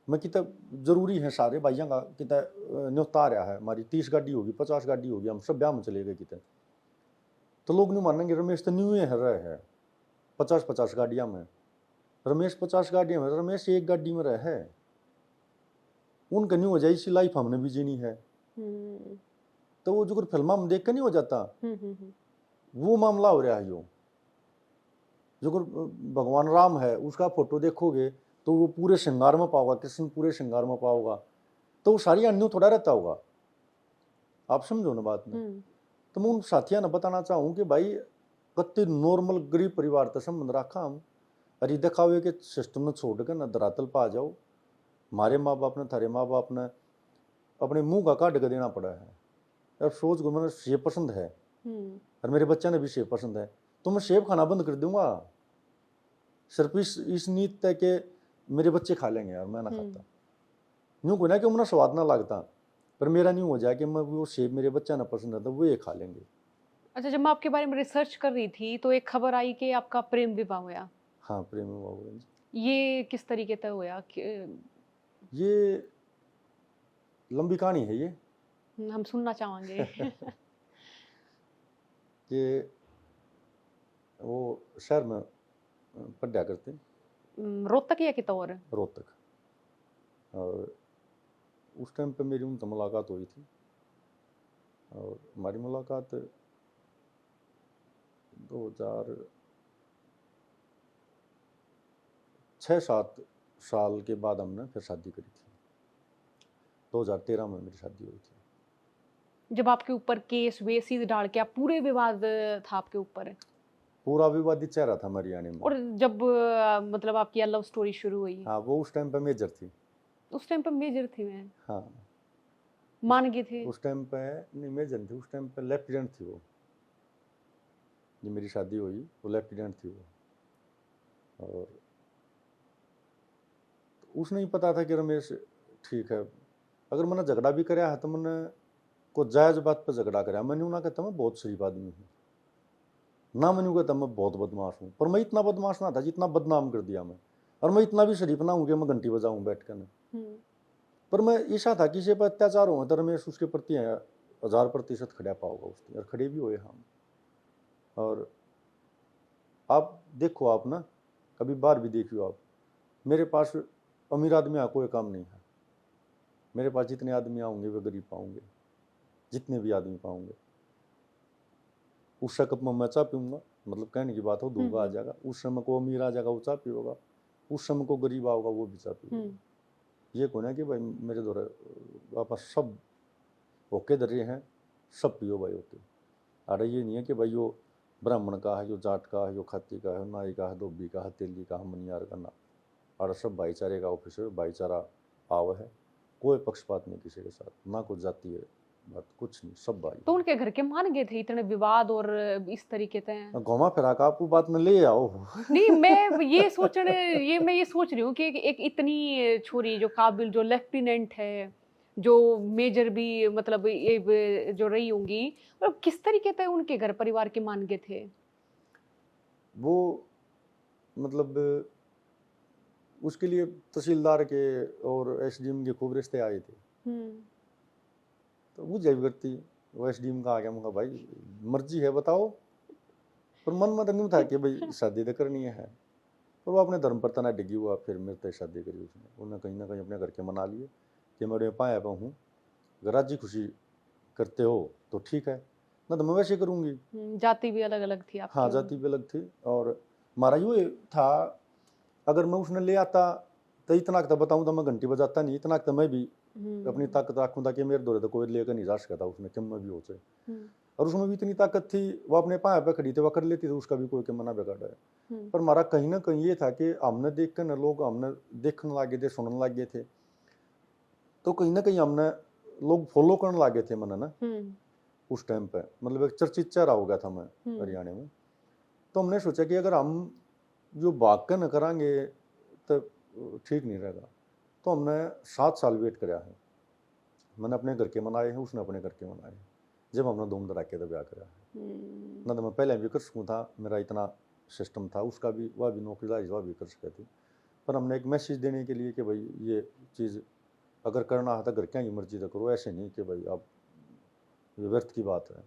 मैं कितना जरूरी है सारे भाइयों का कितना न्योता रहा है, हमारी 30 गाड़ी होगी 50 गाड़ी होगी, हम सब ब्याह में चले गए कितने, तो लोग नहीं मानेंगे रमेश तो न्यू है रहे है 50 गाड़ियां में, रमेश 50 गाड़ियां में, रमेश एक गाड़ी में रहे है, उनका न्यू हो जाए इसी लाइफ हमने भी जीनी है। तो वो जो फिल्म में देख कर नहीं हो जाता, वो मामला हो रहा है। जो भगवान राम है उसका फोटो देखोगे तो वो पूरे श्रृंगार में पाओगा, कृष्ण पूरे श्रृंगार में पाओगा, तो वो सारी अन्यू थोड़ा रहता होगा, आप समझो ना बात में। तो मैं उन साथियों ने बताना चाहूँ कि भाई कत्ती नॉर्मल गरीब परिवार तक संबंध रखा हम, अरे दिखावे के सिस्टम में छोड़ कर ना धरातल पा जाओ, हमारे माँ बाप ने थारे माँ बाप ने अपने मुंह का काट कर देना पड़ा है। अब सोच को मैंने सेब पसंद है और मेरे बच्चे ने भी सेब पसंद है, तो मैं सेब खाना बंद कर दूंगा सिर्फ इस नीयत है कि मेरे बच्चे खा लेंगे यार, मैं ना खाता, यूँ को ना कि उन्हें स्वाद ना लगता, पर मेरा नहीं हो जाए कि मैं वो सेब मेरे बच्चा ना पसंद आता वो ये खा लेंगे। अच्छा, जब मैं आपके बारे में रिसर्च कर रही थी तो एक खबर आई कि आपका प्रेम विवाह हुआ। हाँ, प्रेम विवाह हुआ। ये किस तरीके से हुआ? ये लंबी कहानी है ये। हम सुनना चाहेंगे। कि वो शहर में पढ़ा करते, रोहतक या कितना और? रोहतक, और उस टाइम पे मेरी उनसे मुलाकात हुई थी, और हमारी मुलाकात 2006-7 साल के बाद हमने फिर शादी करी थी, 2013 में मेरी शादी हुई थी। जब आपके ऊपर केस वेस डाल के आप पूरे विवाद था आपके ऊपर? पूरा विवादित चेहरा था हरियाणा में। और जब मतलब आपकी लव स्टोरी शुरू हुई? हाँ, वो उस टाइम पे मेजर थी। उस टाइम पे मेजर थी मैं? हाँ, मान गए थे उस टाइम पे नहीं मेजर थी, उस टाइम पे लेफ्टिनेंट थी वो, जो मेरी शादी हुई वो लेफ्टिनेंट थी वो, और उसने ही पता था कि रमेश ठीक है, अगर मैंने झगड़ा भी कराया है तो मैंने को जायज बात पर झगड़ा कराया, मैंने उन्हें कहता मैं बहुत शरीफ आदमी हूँ ना, मैंने कहता मैं बहुत बदमाश हूँ, पर मैं इतना बदमाश ना था जितना बदनाम कर दिया मैं, और मैं इतना भी शरीफ ना हूँ कि मैं घंटी बजाऊँ बैठ कर, पर मैं ऐसा था किसी पर अत्याचार हुआ तो रमेश उसके प्रति 1000% खड़ा पाओगा उसने, और खड़े भी हुए हम। और आप देखो, आप ना कभी बाहर भी देखियो आप, मेरे पास अमीर आदमी आ कोई काम नहीं है, मेरे पास जितने आदमी आऊँगे वे गरीब पाऊँगे, जितने भी आदमी पाऊँगे। उस कप में मैं चाय पीऊँगा, मतलब कहने की बात हो, दूंगा आ जाएगा, उस समय को अमीर आ जाएगा वो चाय पिएगा, उस समय को गरीब आओगा वो भी चाय पिएगा। ये को ना कि भाई मेरे द्वारा वापस सब ओके दर हैं, सब पियो भाई ओके। अरे ये नहीं है कि भाई यो ब्राह्मण का है, यो जाट का है, यो खाती का है, नाई का है, धोबी का है, तेली का है, मनियार का ना, और सब भाईचारे का ऑफिस है, भाईचारा आव है, कोई पक्षपात नहीं किसी के साथ, ना कुछ जाती है बात, कुछ नहीं, सब भाई। तो उनके घर के मान गए थे इतने विवाद और इस तरीके से? घुमा फिरा का आपको बात में ले आओ। नहीं, मैं ये सोच रही हूँ कि एक इतनी छोरी जो काबिल, जो लेफ्टिनेंट है, जो मेजर भी मतलब ये जो रही होंगी, मतलब किस तरीके से उनके घर परिवार के मान गए थे? वो मतलब उसके लिए तहसीलदार के और एसडीएम के खूब रिश्ते आए थे, तो वो जब करती वो एसडीएम का आ गया, मुझे भाई मर्जी है बताओ, पर मन में तो नहीं था कि भाई शादी तो करनी है। पर वो अपने धर्म पर तना डिगी हुआ, फिर मेरे से शादी करी उसने। उन्हें कहीं ना कहीं अपने घर के मना लिए कि मेरे पाया पर हूँ, अगर राजी खुशी करते हो तो ठीक है, ना तो मैं वैसे करूँगी। जाति भी अलग अलग थी आपकी? हाँ, जाति भी अलग थी। और हमारा ये था, अगर मैं उसने ले आता तो इतना तो बताऊँ तो मैं घंटी बजाता नहीं, इतना तो मैं भी अपनी ताकत रखूँ ताकि मेरे दौरे तो कोई लेकर नहीं जा सकता उसने, कम में भी हो जाए। और उसमें भी इतनी ताकत थी, वो अपने पाँव पे खड़ी थी, वो कर लेती थी, उसका भी कोई के मना बेगाड़ा है। पर हमारा कहीं ना कहीं ये था कि हमने देख कर न लोग हमने देखने लगे थे, सुनने लगे थे, तो कहीं ना कहीं हमने लोग फॉलो करने लगे थे मैंने ना उस टाइम पे, मतलब एक चर्चित चेहरा हो गया था मैं हरियाणा में। तो हमने सोचा कि अगर हम जो भाग न करांगे तो ठीक नहीं रहेगा। तो हमने 7 साल वेट कराया है। मैंने अपने घर के मनाए हैं, उसने अपने घर के मनाए हैं, जब हमने धूम धड़ाके तो ब्याह करा है। ना तो मैं पहले भी कर सकूँ था, मेरा इतना सिस्टम था, उसका भी, वह भी नौकरीदार, वह भी कर सके थी। पर हमने एक मैसेज देने के लिए कि भाई ये चीज़ अगर करना है तो घर क्या ही मर्जी तो करो, ऐसे नहीं कि भाई अब ये व्यर्थ की बात है।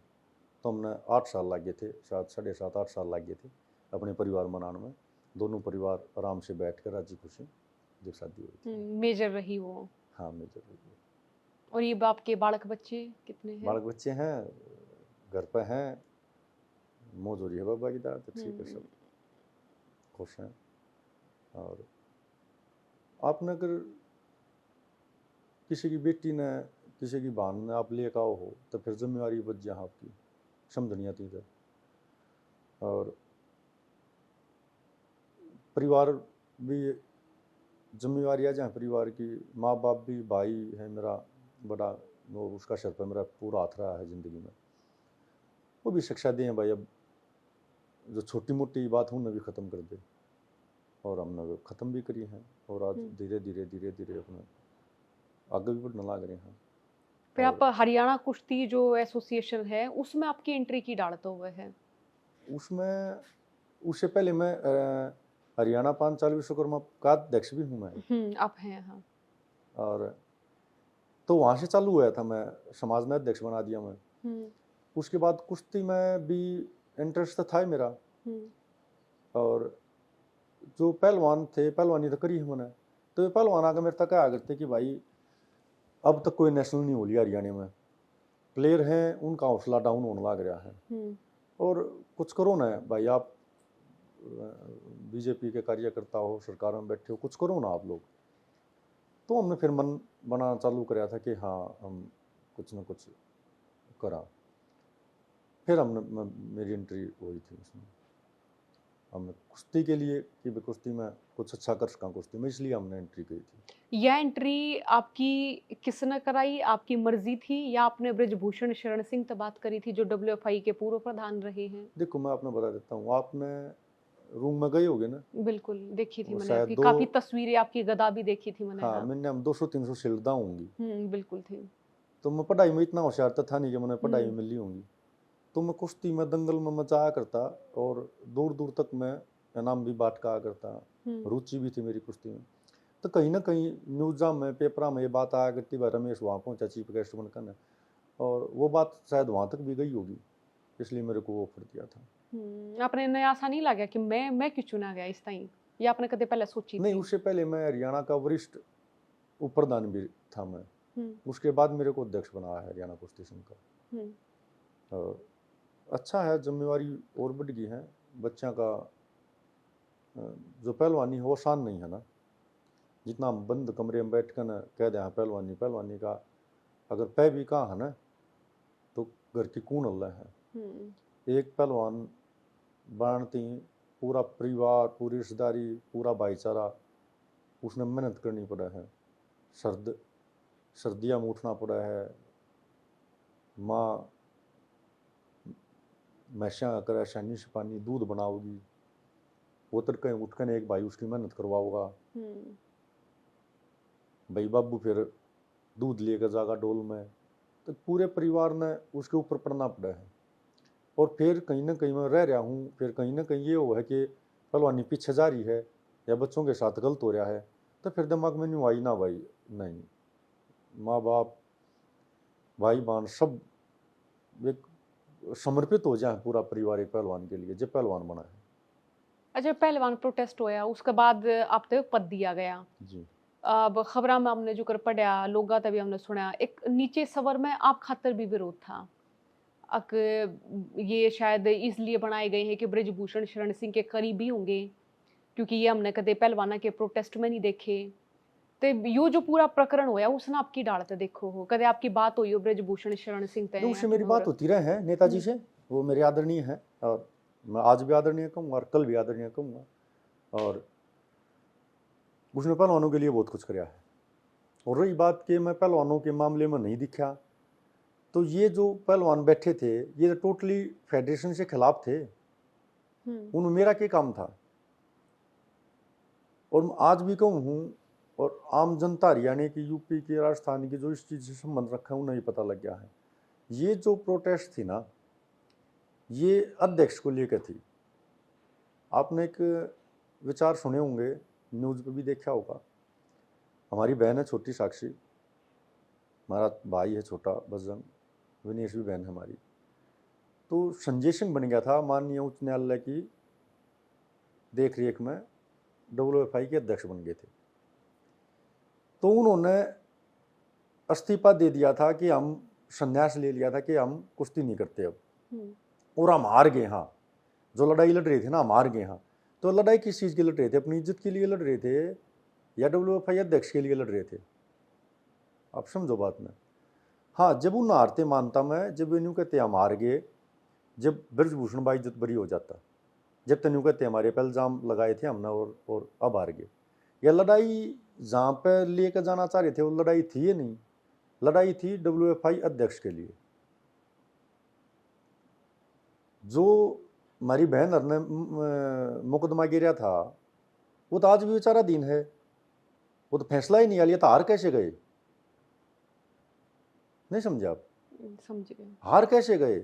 तो हमने 8 साल लगे थे, 7.5-8 साल लगे थे अपने परिवार मनाने में। दोनों परिवार आराम से बैठ कर राजी खुशी जब शादी हुई थी। मेजर रही वो? हाँ, मेजर रही। और ये बाप के बालक बच्चे कितने हैं? बालक बच्चे हैं, घर पे हैं, मौज हो रही है बाबा की दाद, ठीक है, सब खुश हैं। और आपने अगर किसी की बेटी ने, किसी की बहन ने आप लेकर आओ हो तो फिर जिम्मेवारी बच जाए आपकी, समझनिया थी है। और परिवार भी जिम्मेवारी आ जाए, परिवार की, माँ बाप भी, भाई है मेरा बड़ा, वो उसका सर पर मेरा पूरा हाथ रहा है ज़िंदगी में, वो भी शिक्षा दें भाई, अब जो छोटी मोटी बात हूँ ना भी ख़त्म कर दे। और हमने वो ख़त्म भी करी है, और आज धीरे धीरे अपने आगे भी बढ़ने लग रहे हैं। फिर आप हरियाणा कुश्ती जो एसोसिएशन है उसमें आपकी एंट्री की डालते हुए है? उसमें उससे पहले मैं हरियाणा पांचाल विश्वकर्मा का अध्यक्ष भी हूँ मैं। आप हैं? हाँ। और तो वहाँ से चालू हुआ था, मैं समाज में अध्यक्ष बना दिया मैं। उसके बाद कुश्ती में भी इंटरेस्ट तो था ही मेरा। और जो पहलवान थे, पहलवानी तो करी है मैंने, तो ये पहलवान आकर मेरे तक आया करते कि भाई अब तक कोई नेशनल नहीं हो लिया हरियाणा में, प्लेयर हैं उनका हौसला डाउन होने लग रहा है, और कुछ करो ना भाई, आप बीजेपी के कार्यकर्ता हो, सरकार में बैठे हो, कुछ करो ना आप लोग। तो हमने फिर मन बनाना चालू कराया था कि हाँ हम कुछ ना कुछ करा। फिर हमने, मेरी एंट्री हुई थी उसमें, हमने कुश्ती के लिए कि कुश्ती में कुछ अच्छा कर सका कुश्ती में, इसलिए हमने एंट्री की थी। यह एंट्री आपकी किसने कराई? आपकी मर्जी थी या आपने ब्रजभूषण शरण सिंह से बात करी थी जो WFI के पूर्व प्रधान रहे हैं? देखो मैं आपने बता देता हूँ, आपने रूम में गए होगे ना? बिल्कुल देखी थी मैंने शायद आपकी काफी तस्वीरें, आपकी गदा भी देखी थी मैंने। हाँ, मैंने हम 200-300 शिल्दा होंगी। बिल्कुल थी। तो मैं पढ़ाई में इतना होशियार तो था नहीं कि मैंने पढ़ाई में मिली होंगी। तो मैं कुश्ती में दंगल में मचाया करता, और दूर दूर तक मैं इनाम भी बांट का करता, रुचि भी थी मेरी कुश्ती में। तो कहीं ना कहीं न्यूज़ा में, पेपरा में ये बात आया करती, भाई रमेश वहाँ पहुँचा चीफ गेस्ट बनकर, और वो बात शायद वहाँ तक भी गई होगी, इसलिए मेरे को वो ऑफर दिया था। आपने नया आशा नहीं लगा कि मैं क्यों चुना गया इस टाइम, या आपने कदे पहले सोची नहीं, थी? उससे पहले मैं हरियाणा का वरिष्ठ उप प्रधान भी था मैं। उसके बाद मेरे को अध्यक्ष बनाया है हरियाणा कुश्ती संघ का। और अच्छा है, जिम्मेवारी और बढ़ गई है। बच्चों का जो पहलवानी है वो आसान नहीं है ना, जितना हम बंद कमरे में बैठ कर न कह दें पहलवानी, पहलवानी का अगर पै भी कहाँ है ना, तो घर की कून अल्लाह है। एक पहलवान बांधती पूरा परिवार, पूरी रिश्तेदारी, पूरा भाईचारा, उसने मेहनत करनी पड़ा है, सर्दियाँ में उठना पड़ा है, माँ मैशा करे शानी से पानी दूध बनाओगी, वो तड़के उठ कर एक भाई उसकी मेहनत करवाओगा, भाई बाबू फिर दूध लेकर जागा डोल में, तो पूरे परिवार ने उसके ऊपर पड़ना पड़ा है। और फिर कहीं ना कहीं मैं रह रहा हूँ, फिर कहीं ना कहीं ये हुआ है कि पहलवानी पीछे जा रही है या बच्चों के साथ गलत हो रहा है, तो फिर दिमाग में नहीं आई ना भाई, नहीं, माँ बाप, भाई बहन सब एक समर्पित हो जाए पूरा परिवार एक पहलवान के लिए, जब पहलवान बना है। अच्छा, पहलवान प्रोटेस्ट होया उसके बाद आप ते पद दिया गया। जी अब खबरा में हमने जो कर पढ़ा लोगा तभी हमने सुना एक नीचे सवर में आप खातर भी विरोध था। अक ये शायद इसलिए बनाए गए हैं कि ब्रिजभूषण शरण सिंह के करीबी होंगे, क्योंकि ये हमने कदे पहलवाना के प्रोटेस्ट में नहीं देखे। तो यो जो पूरा प्रकरण होया उसने आपकी डालते देखो हो, कदे आपकी बात हुई हो ब्रिजभूषण शरण सिंह तय तो उससे मेरी बात होती रहे है नेताजी से, वो मेरे आदरणीय है और मैं आज भी आदरणीय कहूँगा और कल भी आदरणीय कहूँगा, और उसने पहलवानों के लिए बहुत कुछ कराया है। और रही बात कि मैं पहलवानों के मामले में नहीं दिखा, तो ये जो पहलवान बैठे थे ये टोटली फेडरेशन से खिलाफ थे, उन मेरा क्या काम था। और मैं आज भी कहूँ हूँ, और आम जनता हरियाणा की, यूपी की, राजस्थान की जो इस चीज़ से संबंध रखा है उन्हें ही पता लग गया है। ये जो प्रोटेस्ट थी ना, ये अध्यक्ष को लेकर थी। आपने एक विचार सुने होंगे, न्यूज़ पे भी देखा होगा। हमारी बहन है छोटी साक्षी, हमारा भाई है छोटा बजरंग, विनेश भी बहन है हमारी। तो संजय सिंह बन गया था माननीय उच्च न्यायालय की देख रेख में, WFI के अध्यक्ष बन गए थे। तो उन्होंने इस्तीफा दे दिया था कि हम संन्यास ले लिया था कि हम कुश्ती नहीं करते अब, और हम हार गए। हाँ, जो लड़ाई लड़ रहे थे ना, हम हार गए। हाँ, तो लड़ाई किस चीज़ की लड़ रहे थे? अपनी इज्जत के लिए लड़ रहे थे या WFI अध्यक्ष के लिए लड़ रहे थे? आप समझो बात में। हाँ, जब उन हारते मानता मैं, जब यूँ कहते हम हार गए, जब ब्रजभूषण भाई इज्जत बरी हो जाता, जब तक यूँ कहते हमारे पे इल्ज़ाम लगाए थे हमने और अब हार गए। यह लड़ाई जहाँ पे लेकर जाना चाह रहे थे वो लड़ाई थी ये नहीं, लड़ाई थी WFI अध्यक्ष के लिए। जो हमारी बहन ने मुकदमा गिरा था वो तो आज भी विचाराधीन है, वो तो फैसला ही नहीं आ लिया। तो हार कैसे गए? नहीं समझे आप? समझ गए। हार कैसे गए?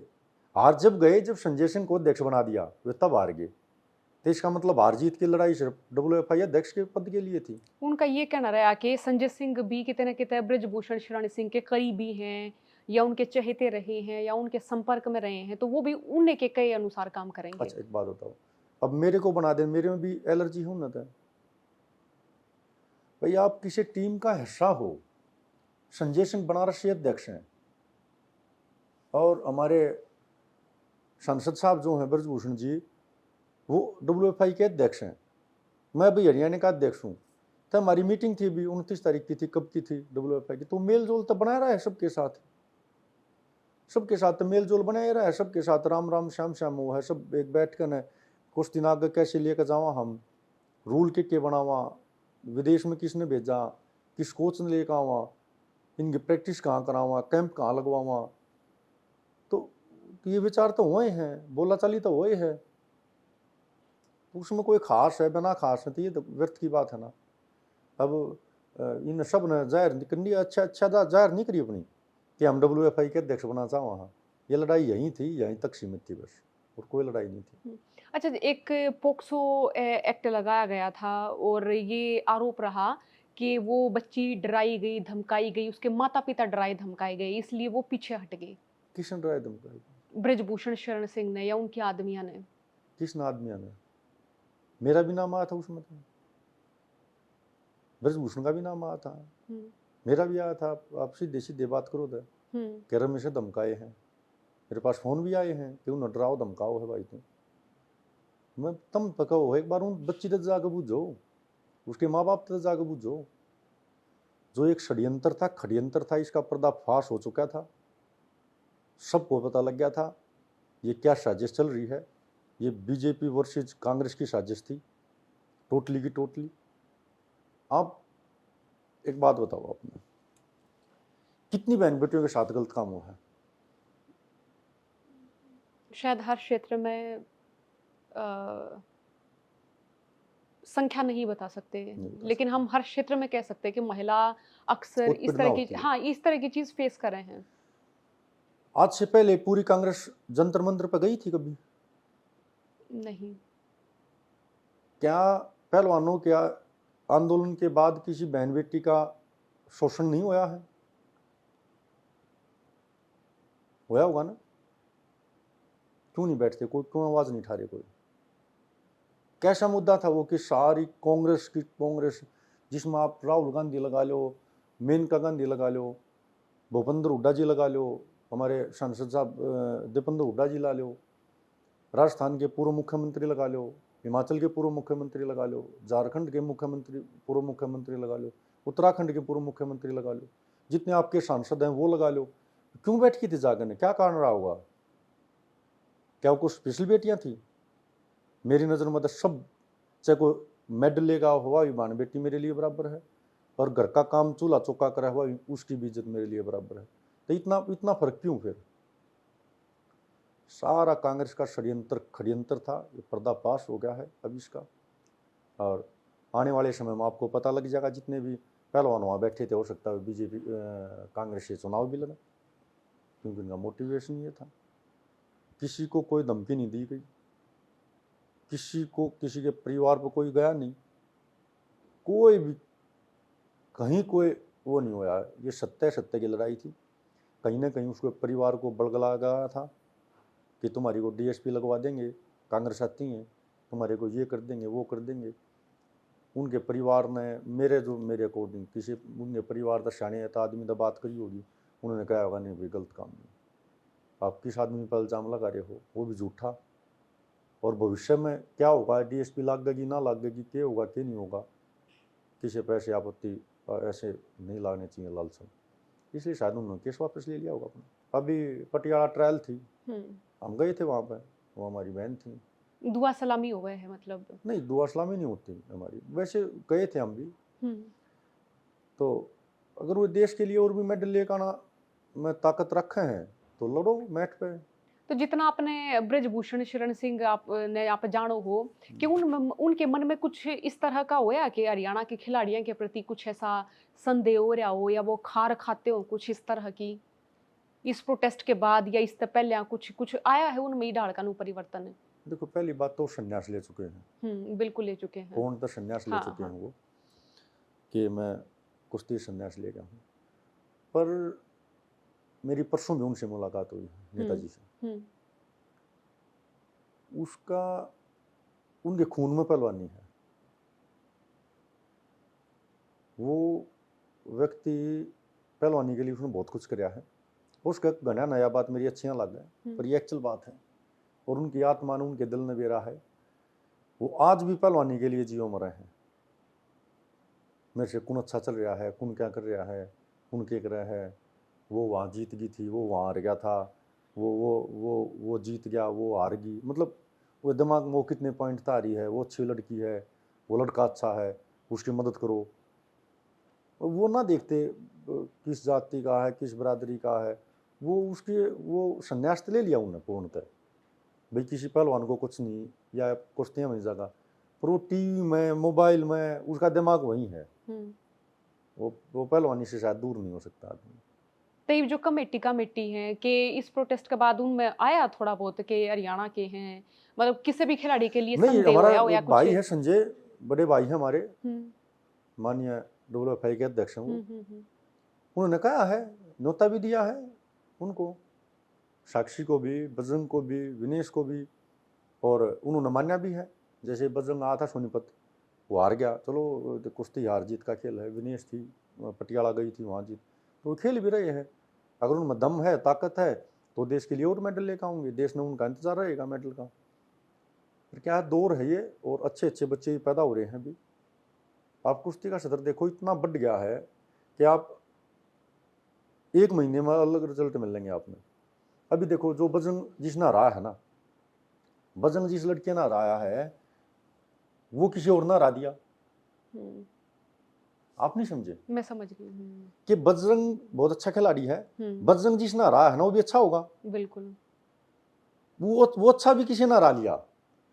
हार जब गए जब संजय सिंह को अध्यक्ष बना दिया, वे तब हार गए। तो इसका मतलब हार जीत की लड़ाई सिर्फ WFI अध्यक्ष के पद के लिए थी। उनका ये कहना रहा कि संजय सिंह भी कितने न कितने ब्रिजभूषण शरण सिंह के करीबी हैं, या उनके चहेते रहे हैं, या उनके संपर्क में रहे हैं, तो वो भी उन्हें के कई अनुसार काम करेंगे। अच्छा, एक बात बताओ, अब मेरे को बना दे, मेरे में भी एलर्जी हो ना था भाई। आप किसी टीम का हिस्सा हो, संजय सिंह बनारस से अध्यक्ष हैं और हमारे सांसद साहब जो हैं ब्रजभूषण जी, वो WFI के अध्यक्ष हैं, मैं भी हरियाणा का अध्यक्ष हूँ। तो हमारी मीटिंग थी भी 29 तारीख की थी, कब की थी? WFI की। तो मेल जोल तो बनाया रहा है सबके साथ, सबके साथ मेल जोल बनाया रहा है, सबके साथ राम राम श्याम श्याम वो है, सब एक बैठ कर कुछ दिन आगे कैसे लेकर जावा, हम रूल के बनावा, विदेश में किसने भेजा, किस कोच ने लेकर आवा, इनकी प्रैक्टिस कहाँ करावा, कैंप कहाँ लगवावा। तो ये विचार तो हुए हैं, बोला चाली तो हुए है, तो उसमें कोई खास है बिना खास है तो ये तो व्यर्थ की बात है ना। अब इन सब ने जाहिर करनी, अच्छा जाहिर नहीं करी अपनी कि हम WFI के अध्यक्ष बना चाहो। वहाँ ये लड़ाई यहीं थी, यहीं तक सीमित थी बस, और कोई लड़ाई नहीं थी। अच्छा, एक पोक्सो एक्ट लगाया गया था और ये आरोप रहा कि वो बच्ची डराई गई, धमकाई गई, उसके माता पिता डराए धमकाए गए, इसलिए वो पीछे हट गई। किसने डराया धमकाया? ब्रिजभूषण शरण सिंह ने या उनके आदमिया ने। किस आदमिया ने? मेरा भी नाम आया था उसमें, तो ब्रजभूषण का भी नाम आया था, मेरा भी आया था। आप सीधे सीधे बात करो तो कह रहे से धमकाए हैं, मेरे पास फोन भी आए हैं कि उन्हें डराओ धमकाओ है भाई। तुम मैं तम पकाओ एक बार उन बच्ची तक जाकर बूझो, उसके माँ बाप तक जाकर बूझो। जो एक षड्यंत्र था, खड्यंत्र था, इसका पर्दाफाश हो चुका था, सबको पता लग गया था ये क्या साजिश चल रही है। ये बीजेपी वर्सेज कांग्रेस की साजिश थी, टोटली की टोटली। आप एक बात बताओ, आपने कितनी बहन बेटियों के साथ गलत काम हुआ है? शायद हर क्षेत्र में संख्या नहीं बता सकते, लेकिन हम हर क्षेत्र में कह सकते हैं कि महिला अक्सर इस तरह की, हाँ, इस तरह की चीज फेस कर रहे हैं। आज से पहले पूरी कांग्रेस जंतर मंतर पर गई थी कभी? नहीं। क्या पहलवानों के आंदोलन के बाद किसी बहन बेटी का शोषण नहीं हुआ है? होया होगा ना। क्यों नहीं बैठते, कोई क्यों आवाज नहीं उठा रहे कोई? कैसा मुद्दा था वो कि सारी कांग्रेस की कांग्रेस, जिसमें आप राहुल गांधी लगा लो, मेनका गांधी लगा लो, भूपेंद्र हुड्डा जी लगा लो, हमारे सांसद साहब दीपेंद्र हुड्डा जी ला लो, राजस्थान के पूर्व मुख्यमंत्री लगा लो, हिमाचल के पूर्व मुख्यमंत्री लगा लो, झारखंड के मुख्यमंत्री पूर्व मुख्यमंत्री लगा लो, उत्तराखंड के पूर्व मुख्यमंत्री लगा लो, जितने आपके सांसद हैं वो लगा लो। क्यों बैठ की थी जागरण? क्या कारण रहा होगा? क्या वो कुछ स्पेशल बेटियां थी? मेरी नज़र में तो सब, चाहे कोई मेडल लेगा हुआ विमान बेटी मेरे लिए बराबर है, और घर का काम चूल्हा चौका करा हुआ उसकी भी इज्जत मेरे लिए बराबर है। तो इतना इतना फर्क क्यों? फिर सारा कांग्रेस का षड्यंत्र था, ये पर्दाफाश हो गया है अब इसका। और आने वाले समय में आपको पता लग जाएगा, जितने भी पहलवान वहाँ बैठे थे, हो सकता है बीजेपी कांग्रेस से चुनाव भी लड़ा, क्योंकि उनका मोटिवेशन ये था। किसी को कोई धमकी नहीं दी गई, किसी को किसी के परिवार पर कोई गया नहीं, कोई भी कहीं कोई वो नहीं हुआ। ये सत्य की लड़ाई थी। कहीं ना कहीं उसके परिवार को बलगला गया था कि तुम्हारी को डीएसपी लगवा देंगे, कांग्रेस आती है, तुम्हारे को ये कर देंगे वो कर देंगे। उनके परिवार ने मेरे अकॉर्डिंग किसी उनके परिवार का शाने था आदमी तो बात करी होगी, उन्होंने कहा होगा नहीं भाई गलत काम नहीं, आप किस आदमी पर इल्ज़ाम लगा रहे हो, वो भी झूठा। और भविष्य में क्या होगा, डीएसपी लागेगी ना लागेगी, क्या होगा क्या नहीं होगा, किसी पर ऐसे आपत्ति ऐसे नहीं लागने चाहिए लालसन, इसलिए शायद उन्होंने केस वापस ले लिया होगा अपना। अभी पटियाला ट्रायल थी, हम गए थे वहाँ पर, वो हमारी बहन थी। दुआ सलामी हो गए है मतलब? नहीं, दुआ सलामी नहीं होती हमारी, वैसे गए थे हम भी। तो अगर वो देश के लिए और भी मेडल लेकर आना में ताकत रखे हैं तो लड़ो मैट पे। तो जितना आपने ब्रजभूषण शरण सिंह आपने आप जानो हो कि उनके मन में कुछ इस तरह का होया कि हरियाणा के खिलाड़ियों के प्रति कुछ ऐसा संदेह हो रहा हो, या वो खार खाते हो कुछ इस तरह की, इस प्रोटेस्ट के बाद या इससे पहले कुछ कुछ आया है उनमें ढालकानु परिवर्तन? देखो, पहली बात तो संन्यास ले चुके हैं। बिल्कुल ले चुके हैं। कौन तो संन्यास ले चुके हैं वो, कि मैं कुश्ती संन्यास ले गया हूँ। पर मेरी परसों भी उनसे मुलाकात हुई नेताजी से। उसका उनके खून में पहलवानी है। वो व्यक्ति पहलवानी के लिए उसने बहुत कुछ कराया है। उसका घना नया बात मेरी अच्छियाँ लग गए, पर ये एक्चुअल बात है, और उनकी आत्मा ने उनके दिल में बेरा है। वो आज भी पहलवानी के लिए जियो मरे हैं। मेरे से कौन अच्छा चल रहा है, कौन क्या कर रहा है, कौन क्या कर रहा है, वो वहाँ जीत गई थी, वो वहाँ हार गया था, वो जीत गया, वो हार गई, मतलब वो दिमाग में वो कितने पॉइंट था रही है, वो अच्छी लड़की है, वो लड़का अच्छा है, उसकी मदद करो। वो ना देखते किस जाति का है, किस बरादरी का है, वो संन्यास ले लिया उन्होंने पूर्णतः। भाई किसी पहलवान को कुछ नहीं, या कुश्तियाँ में जगह, पर वो टीवी में मोबाइल में उसका दिमाग वही है। वो पहलवानी से शायद दूर नहीं हो सकता आदमी। तो ये जो कमेटी है कि इस प्रोटेस्ट के बाद उनमें आया थोड़ा बहुत कि हरियाणा के हैं, मतलब किसी भी खिलाड़ी के लिए नहीं, संदेह हमारा हो या भाई कुछ? है संजय, बड़े भाई है हमारे, माननीय WFI के अध्यक्ष हैं वो। उन्होंने कहा है, न्योता भी दिया है उनको, साक्षी को भी, बजरंग को भी, विनेश को भी, और उन्होंने मान्या भी है। जैसे बजरंग आया था सोनीपत, वो हार गया, चलो कुश्ती हार जीत का खेल है। विनेश थी पटियाला गई थी, वहाँ जीत, तो वो खेल भी रहे हैं। अगर उनमें दम है, ताकत है, तो देश के लिए और मेडल लेकर आऊँगे, देश ने उनका इंतजार रहेगा मेडल का। फिर क्या दौर है ये, और अच्छे अच्छे बच्चे पैदा हो रहे हैं अभी। आप कुश्ती का सदर देखो, इतना बढ़ गया है कि आप 1 महीने में अलग रिजल्ट मिलेंगे आपने। अभी देखो, जो बजरंग जिसने हराया है ना, बजरंग जिस लड़के ने हराया है, वो किसी और ने हरा दिया। आप नहीं समझे? मैं समझ गई कि बजरंग बहुत अच्छा खिलाड़ी है, बजरंग जिसने हराया है ना, वो भी अच्छा होगा। बिल्कुल। वो अच्छा भी किसी ने हरा लिया।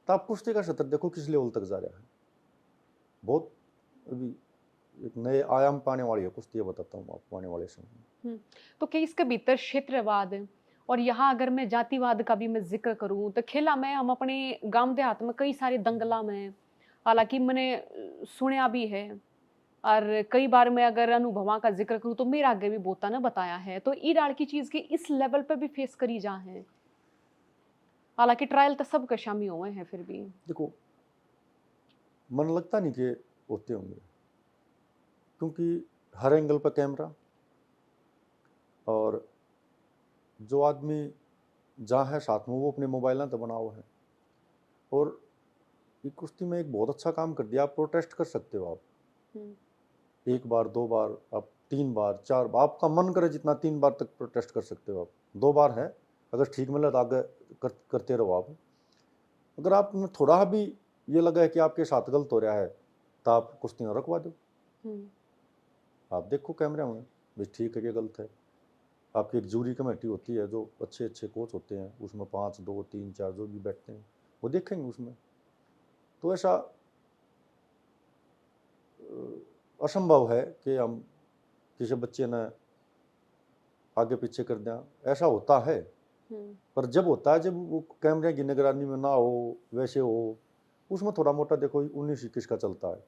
तो आप कुश्ती का सतर देखो किस लेवल तक जा रहा है। बहुत अभी एक नए आयाम पाने वाली है कुश्ती, बताता हूँ आपको आने वाले समय। तो क्या इसके भीतर क्षेत्रवाद, और यहाँ अगर मैं जातिवाद का भी मैं जिक्र करूँ तो खेला में हम अपने गांव देहात में कई सारे दंगला में, हालांकि मैंने सुना भी है, और कई बार मैं अगर अनुभवों का जिक्र करूँ तो मेरा आगे भी बोता ने बताया है, तो ई डाल की चीज की इस लेवल पे भी फेस करी जा है। हालांकि ट्रायल तो सब कशामी हुए हैं फिर भी। देखो, मन लगता नहीं कि होते होंगे, क्योंकि हर एंगल पर कैमरा, और जो आदमी जहाँ है साथ में वो अपने मोबाइल तो बनाओ है। और ये कुश्ती में एक बहुत अच्छा काम कर दिया, आप प्रोटेस्ट कर सकते हो। आप एक बार, 2 बार, आप 3 बार, 4 बार, आपका मन करे जितना 3 बार तक प्रोटेस्ट कर सकते हो आप। 2 बार है, अगर ठीक मिले तो आगे करते रहो आप। अगर आप में थोड़ा भी ये लगा है कि आपके साथ गलत हो रहा है तो आप कुश्ती ना रखवा दो। आप देखो कैमरा में भी ठीक है कि गलत है। आपकी एक जूरी कमेटी होती है, जो अच्छे अच्छे कोच होते हैं, उसमें 5, 2, 3, 4 जो भी बैठते हैं वो देखेंगे उसमें। तो ऐसा असंभव है कि हम किसी बच्चे ने आगे पीछे कर दें, ऐसा होता है। पर जब होता है, जब वो कैमरे की निगरानी में ना हो, वैसे हो, उसमें थोड़ा मोटा देखो 19-21 का चलता है।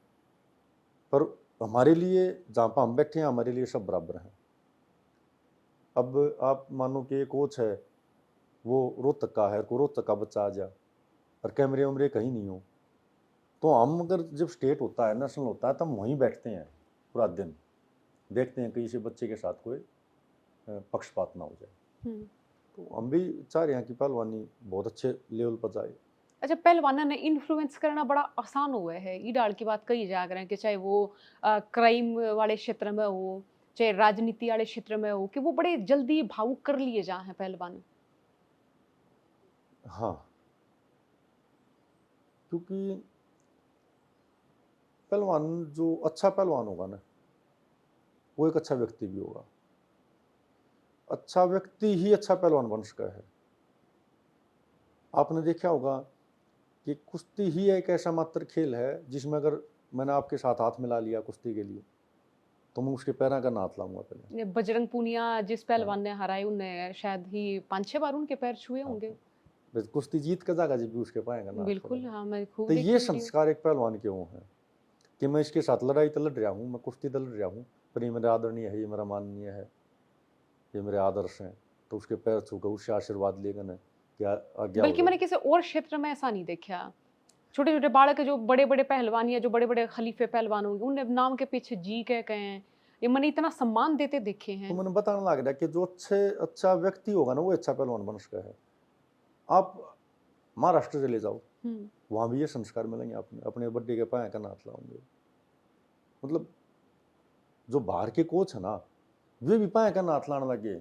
पर हमारे लिए जहाँ पर हम बैठे हैं, हमारे लिए सब बराबर हैं। अब आप मानो कि एक कोच है, वो रोहतक का है, को रोहतक का बच्चा आ जा और कैमरे वैमरे कहीं नहीं हो, तो हम अगर जब स्टेट होता है, नेशनल होता है, तो हम वहीं बैठते हैं पूरा दिन, देखते हैं कि किसी बच्चे के साथ कोई पक्षपात ना हो जाए। तो हम भी चाह रहे हैं कि पहलवानी बहुत अच्छे लेवल पर जाए। अच्छा, पहलवाना ने इन्फ्लुएंस करना बड़ा आसान हुआ है। ई डाल की बात कही जा रहे हैं कि चाहे वो क्राइम वाले क्षेत्र में हो, चाहे राजनीति वाले क्षेत्र में हो, कि वो बड़े जल्दी भावुक कर लिए जा हैं पहलवान। हाँ, क्योंकि पहलवान जो अच्छा पहलवान होगा ना, वो एक अच्छा व्यक्ति भी होगा। अच्छा व्यक्ति ही अच्छा पहलवान बन सका है। आपने देखा होगा कि कुश्ती ही एक ऐसा मात्र खेल है जिसमें अगर मैंने आपके साथ हाथ मिला लिया कुश्ती के लिए, तो मैं उसके पैरों का हाथ लाऊंगा पहले। ये बजरंग पूनिया जिस पहलवान ने हराए, उनने शायद ही 5-6 बार उनके पैर छुए हाँ, होंगे। बस कुश्ती जीत का जागा जी भी उसके पाएगा ना। बिल्कुल, हाँ, मैं खूब तो देखी ये वीडियो। संस्कार एक पहलवान के वो हैं कि मैं इसके साथ लड़ाई तो लड़ रहा हूँ, मैं कुश्ती तो लड़ रहा हूँ, पर ये मेरा आदरणीय है, ये मेरा माननीय है, ये मेरे आदर्श हैं। तो उसके पैर छूकर उससे आशीर्वाद लेगा ना कि आज्ञा बल्कि हो मैंने किसी और क्षेत्र में ऐसा नहीं देखा। छोटे छोटे बालक जो बड़े बड़े पहलवान या जो बड़े बड़े खलीफे पहलवान होंगे, उन्हें नाम के पीछे जी कह हैं, ये मैंने इतना सम्मान देते देखे तो हैं। मैंने बताना लग रहा है कि जो अच्छा व्यक्ति होगा ना, वो अच्छा पहलवान बन सका है। आप महाराष्ट्र चले जाओ, वहां भी ये संस्कार मिलेंगे। आपने अपने बड्डे के पाए का हाथ लाओगे। मतलब जो बाहर के कोच है ना, वे भी पाए का हाथ लाने लगे।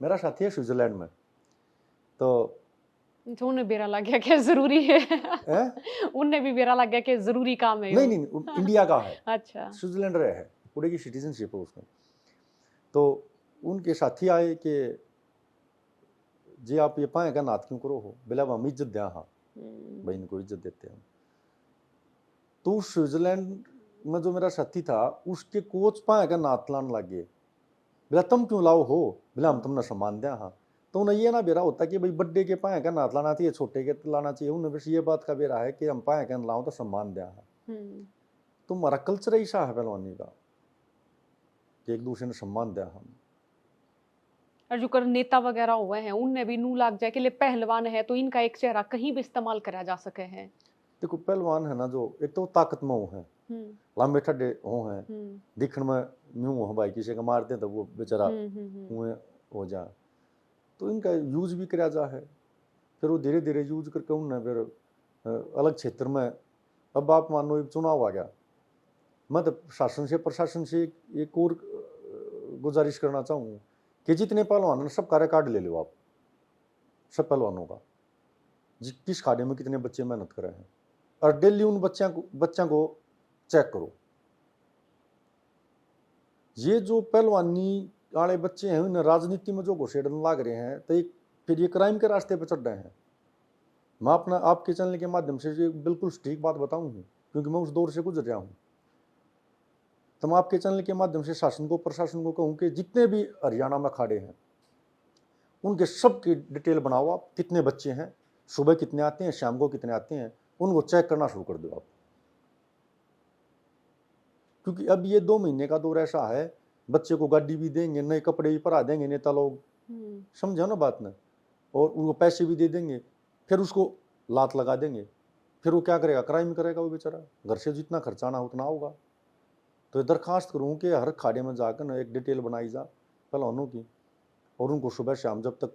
मेरा साथी है स्विट्जरलैंड में, तो उन्हें बेरा लग गया कि जरूरी है। उन्हें भी बेरा लग गया कि जरूरी काम है। नहीं, इंडिया का है। अच्छा, स्विट्जरलैंड रहे है, पूरे की सिटीजनशिप है उसमें। तो उनके साथी आए कि जी आप ये पाए का नाथ क्यों करो हो, बोला हम इज्जत दिया। हाँ भाई, इनको इज्जत देते हैं। तो स्विट्जरलैंड में जो मेरा साथी था, उसके कोच पाए का नाथ लाने लगे। बोला तुम क्यों लाओ हो, बोला हम तुमने सम्मान दिया। हाँ, तो उन्हें ये ना बेरा होता कि भाई बड्डे के पाए का नाथ लाना चाहिए, छोटे के लाना चाहिए। उन्हें बस ये बात का बेरा है कि हम पाए का लाओ तो सम्मान दिया। तो हमारा कल्चर ऐसा है पहलवानी का कि एक दूसरे ने सम्मान दिया। हम और जो कर नेता वगैरह हुए हैं, उनने भी नू लाग जाए कि ले पहलवान है तो इनका एक चेहरा कहीं भी इस्तेमाल करा जा सके है। देखो, पहलवान है ना, जो एक तो ताकत में हो है, लंबे ठड्डे हो हैं, दिखण में न्यू हो भाई, किसी का मारते हैं तो वो बेचारा हो जा। तो इनका यूज भी करा जा है, फिर वो धीरे धीरे यूज करके उनने फिर अलग क्षेत्र में। अब आप मानो एक चुनाव आ गया, मैं तो शासन से प्रशासन से एक और गुजारिश करना चाहूँ कि जितने पहलवान सब कार्य कार्ड ले लो आप, सब पहलवानों का, किस खाड़े में कितने बच्चे मेहनत कर रहे हैं, और डेली उन बच्चों को चेक करो। ये जो पहलवानी वाले बच्चे हैं, उन्हें राजनीति में जो घुसेड़ने लग रहे हैं, तो फिर ये क्राइम के रास्ते पर चढ़ रहे हैं। मैं अपना आपके चैनल के माध्यम से बिल्कुल सटीक बात बताऊं, क्योंकि मैं उस दौर से गुजर रहा हूं। तो मैं आपके चैनल के माध्यम से शासन को, प्रशासन को कहूं कि जितने भी हरियाणा में खाड़े हैं, उनके सब की डिटेल बनाओ आप, कितने बच्चे हैं, सुबह कितने आते हैं, शाम को कितने आते हैं, उनको चेक करना शुरू कर दो आप। क्योंकि अब ये 2 महीने का दौर ऐसा है, बच्चे को गाड़ी भी देंगे, नए कपड़े भी पहना देंगे नेता लोग, समझो ना बात ना, और उनको पैसे भी दे देंगे, फिर उसको लात लगा देंगे, फिर वो क्या करेगा, क्राइम करेगा वो बेचारा, घर से जितना खर्चाना उतना होगा। तो ये दरखास्त करूँ कि हर खाड़े में जाकर ना एक डिटेल बनाई जा पहलवानों की, और उनको सुबह शाम जब तक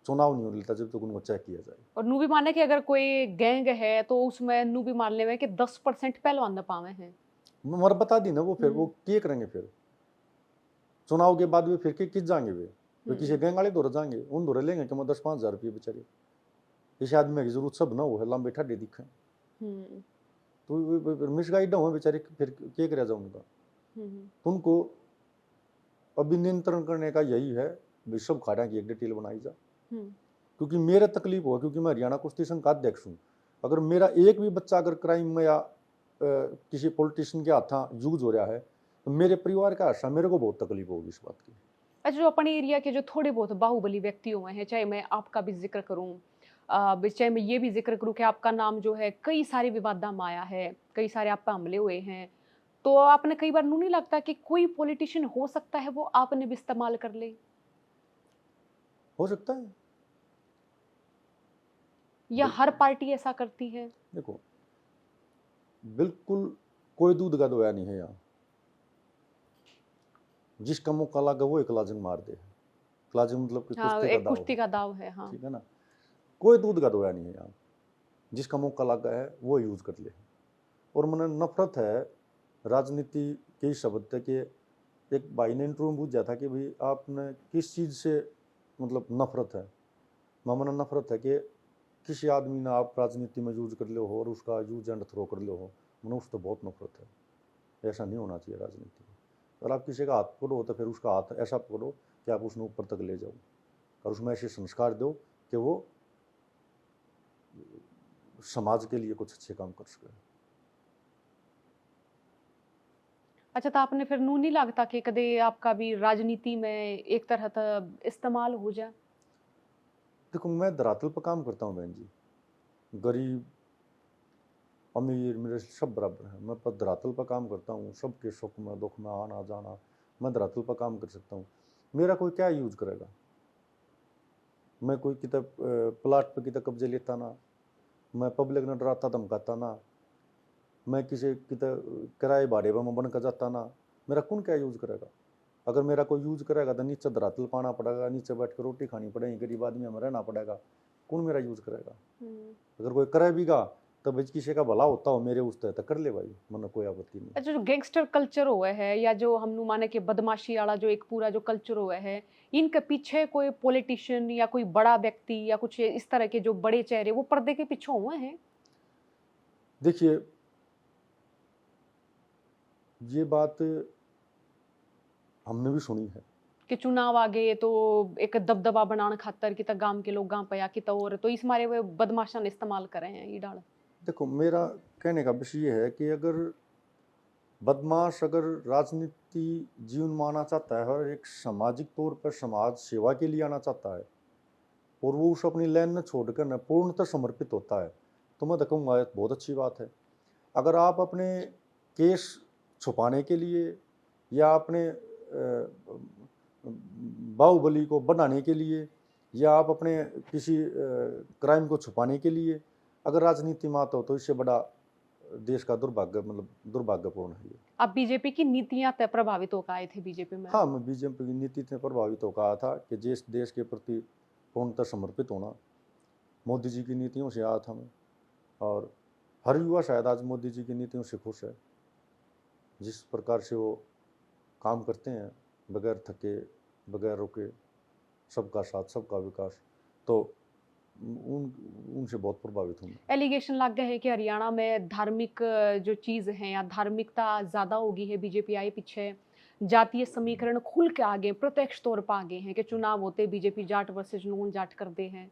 चुनाव नहीं हो लेता जब तक उनको चेक किया जाए। और नू भी माने कि अगर कोई गैंग है तो उसमें नू भी मान ले कि 10% पहलवान न पावे हैं। मर बता दी ना वो, फिर वो क्या करेंगे, फिर चुनाव के बाद वे फिर के किस जाएंगे, वे किसी गैंग वाले दौरे जाएंगे, उन दौरे लेंगे कि 10-5 हज़ार रुपये बेचारे, इस आदमी की जरूरत सब ना हो है, लंबे ठड्डे दिखे तो मिसगाइड हो बेचारे, फिर क्या करे जाए उनका। तो उनको अभी नियंत्रण करने का यही है, विश्व खाड़ा की एक डिटेल बनाई जा, क्योंकि मेरा तकलीफ हो, क्योंकि मैं हरियाणा कुश्ती संघ का अध्यक्ष हूँ। अगर मेरा एक भी बच्चा अगर क्राइम में या किसी पॉलिटिशियन के हाथ यूज हो रहा है तो मेरे परिवार का हिस्सा, मेरे को बहुत तकलीफ होगी इस बात की। अच्छा, जो अपने एरिया के जो थोड़े बहुत बाहुबली व्यक्ति हुए हैं, चाहे मैं आपका भी जिक्र करूं, चाहे मैं ये भी जिक्र करूं कि आपका नाम जो है कई सारे विवादों में आया है, कई सारे आप पे हमले हुए हैं, तो आपने कई बार नहीं लगता कि कोई पॉलिटिशियन हो सकता है वो आपने भी इस्तेमाल कर ले? हो सकता है, या हर पार्टी ऐसा करती है? देखो बिल्कुल कोई दूध का दोया नहीं है यहाँ, जिसका मुंह काला गा वो एक लाजिम मार दे, लाजिम मतलब कि हाँ, कुश्ती एक का दाव कुश्ती का दाव है। हाँ, ठीक है ना, कोई दूध का दोया नहीं है यहाँ, जिसका मुंह काला गा है वो यूज कर ले। और मैंने नफरत है राजनीति के शब्द थे कि एक भाई ने इंटरव्यू में पूछा था कि भाई आपने किस चीज़ से मतलब नफरत है, मैंने नफरत है कि किसी आदमी ने आप राजनीति में यूज कर ले हो और उसका यूज एंड थ्रो कर ले हो, मैंने उस तो बहुत नफरत है, ऐसा नहीं होना चाहिए राजनीति में। अगर आप किसी का हाथ पकड़ो तो फिर उसका हाथ ऐसा पकड़ो कि आप उसने ऊपर तक ले जाओ, और उसमें ऐसे संस्कार दो कि वो समाज के लिए कुछ अच्छे काम कर सके। अच्छा, तो आपने फिर नू नहीं लगता कि कदे आपका भी राजनीति में एक तरह का इस्तेमाल हो जाए? देखो मैं धरातल पर काम करता हूँ बहन जी, गरीब अमीर मेरे सब बराबर हैं, मैं पर धरातल पर काम करता हूँ, सबके सुख में दुख में आना जाना मैं धरातल पर काम कर सकता हूँ। मेरा कोई क्या यूज करेगा, मैं कोई किताब प्लाट पर किताब कब्जे लेता ना, मैं पब्लिक ने डराता धमकाता ना, मैं किसी किताब किराए भाड़े पर मैं बन कर जाता ना, मेरा कौन क्या यूज करेगा। अगर मेरा कोई यूज करेगा तो नीचे धरातल पाना पड़ेगा, नीचे बैठ कर रोटी खानी पड़ेगी, गरीब आदमी में रहना पड़ेगा, कौन मेरा यूज करेगा। अगर कोई करे भी गा तो भाई किसी का भला होता हो मेरे उस तो कर ले भाई, मन कोई आपत्ति नहीं। अच्छा, जो गैंगस्टर कल्चर हुआ है या जो हम नु माने कि बदमाशी वाला जो एक पूरा जो कल्चर हुआ है, इनके पीछे कोई पॉलिटिशियन या कोई बड़ा व्यक्ति या कुछ इस तरह के जो बड़े चेहरे वो पर्दे के पीछे हुए हैं? देखिए ये बात हमने भी सुनी है कि चुनाव आ गए तो एक दबदबा बनाने खातर कि गांव के लोग गांव पे या कि और तो इस मारे वो बदमाशा ने इस्तेमाल करे हैं ये डाल। देखो मेरा कहने का विषय ये है कि अगर बदमाश अगर राजनीति जीवन में आना चाहता है और एक सामाजिक तौर पर समाज सेवा के लिए आना चाहता है और वो उस अपनी लाइन में छोड़कर न पूर्णतः समर्पित होता है तो मैं तो कहूँगा बहुत अच्छी बात है। अगर आप अपने केस छुपाने के लिए या अपने बाहुबली को बनाने के लिए या आप अपने किसी क्राइम को छुपाने के लिए अगर राजनीति में आते हो तो इससे बड़ा देश का दुर्भाग्य मतलब दुर्भाग्यपूर्ण है ये। आप बीजेपी की नीतियां तय प्रभावित होकर आए थे बीजेपी में? हाँ, मैं बीजेपी की नीति से प्रभावित होकर आया था कि देश के प्रति पूर्णतः समर्पित होना, मोदी जी की नीतियों से आया था मैं, और हर युवा शायद आज मोदी जी की नीतियों से खुश है, जिस प्रकार से वो काम करते हैं बगैर थके बगैर रुके, सबका साथ सबका विकास, तो उनसे बहुत प्रभावित हूँ। एलिगेशन लग गए हैं कि हरियाणा में धार्मिक जो चीज़ है या धार्मिकता ज़्यादा होगी है बीजेपी आए पीछे, जातीय समीकरण खुल के आगे प्रत्यक्ष तौर पर आगे हैं कि चुनाव होते BJP Jat versus non Jat कर दे हैं।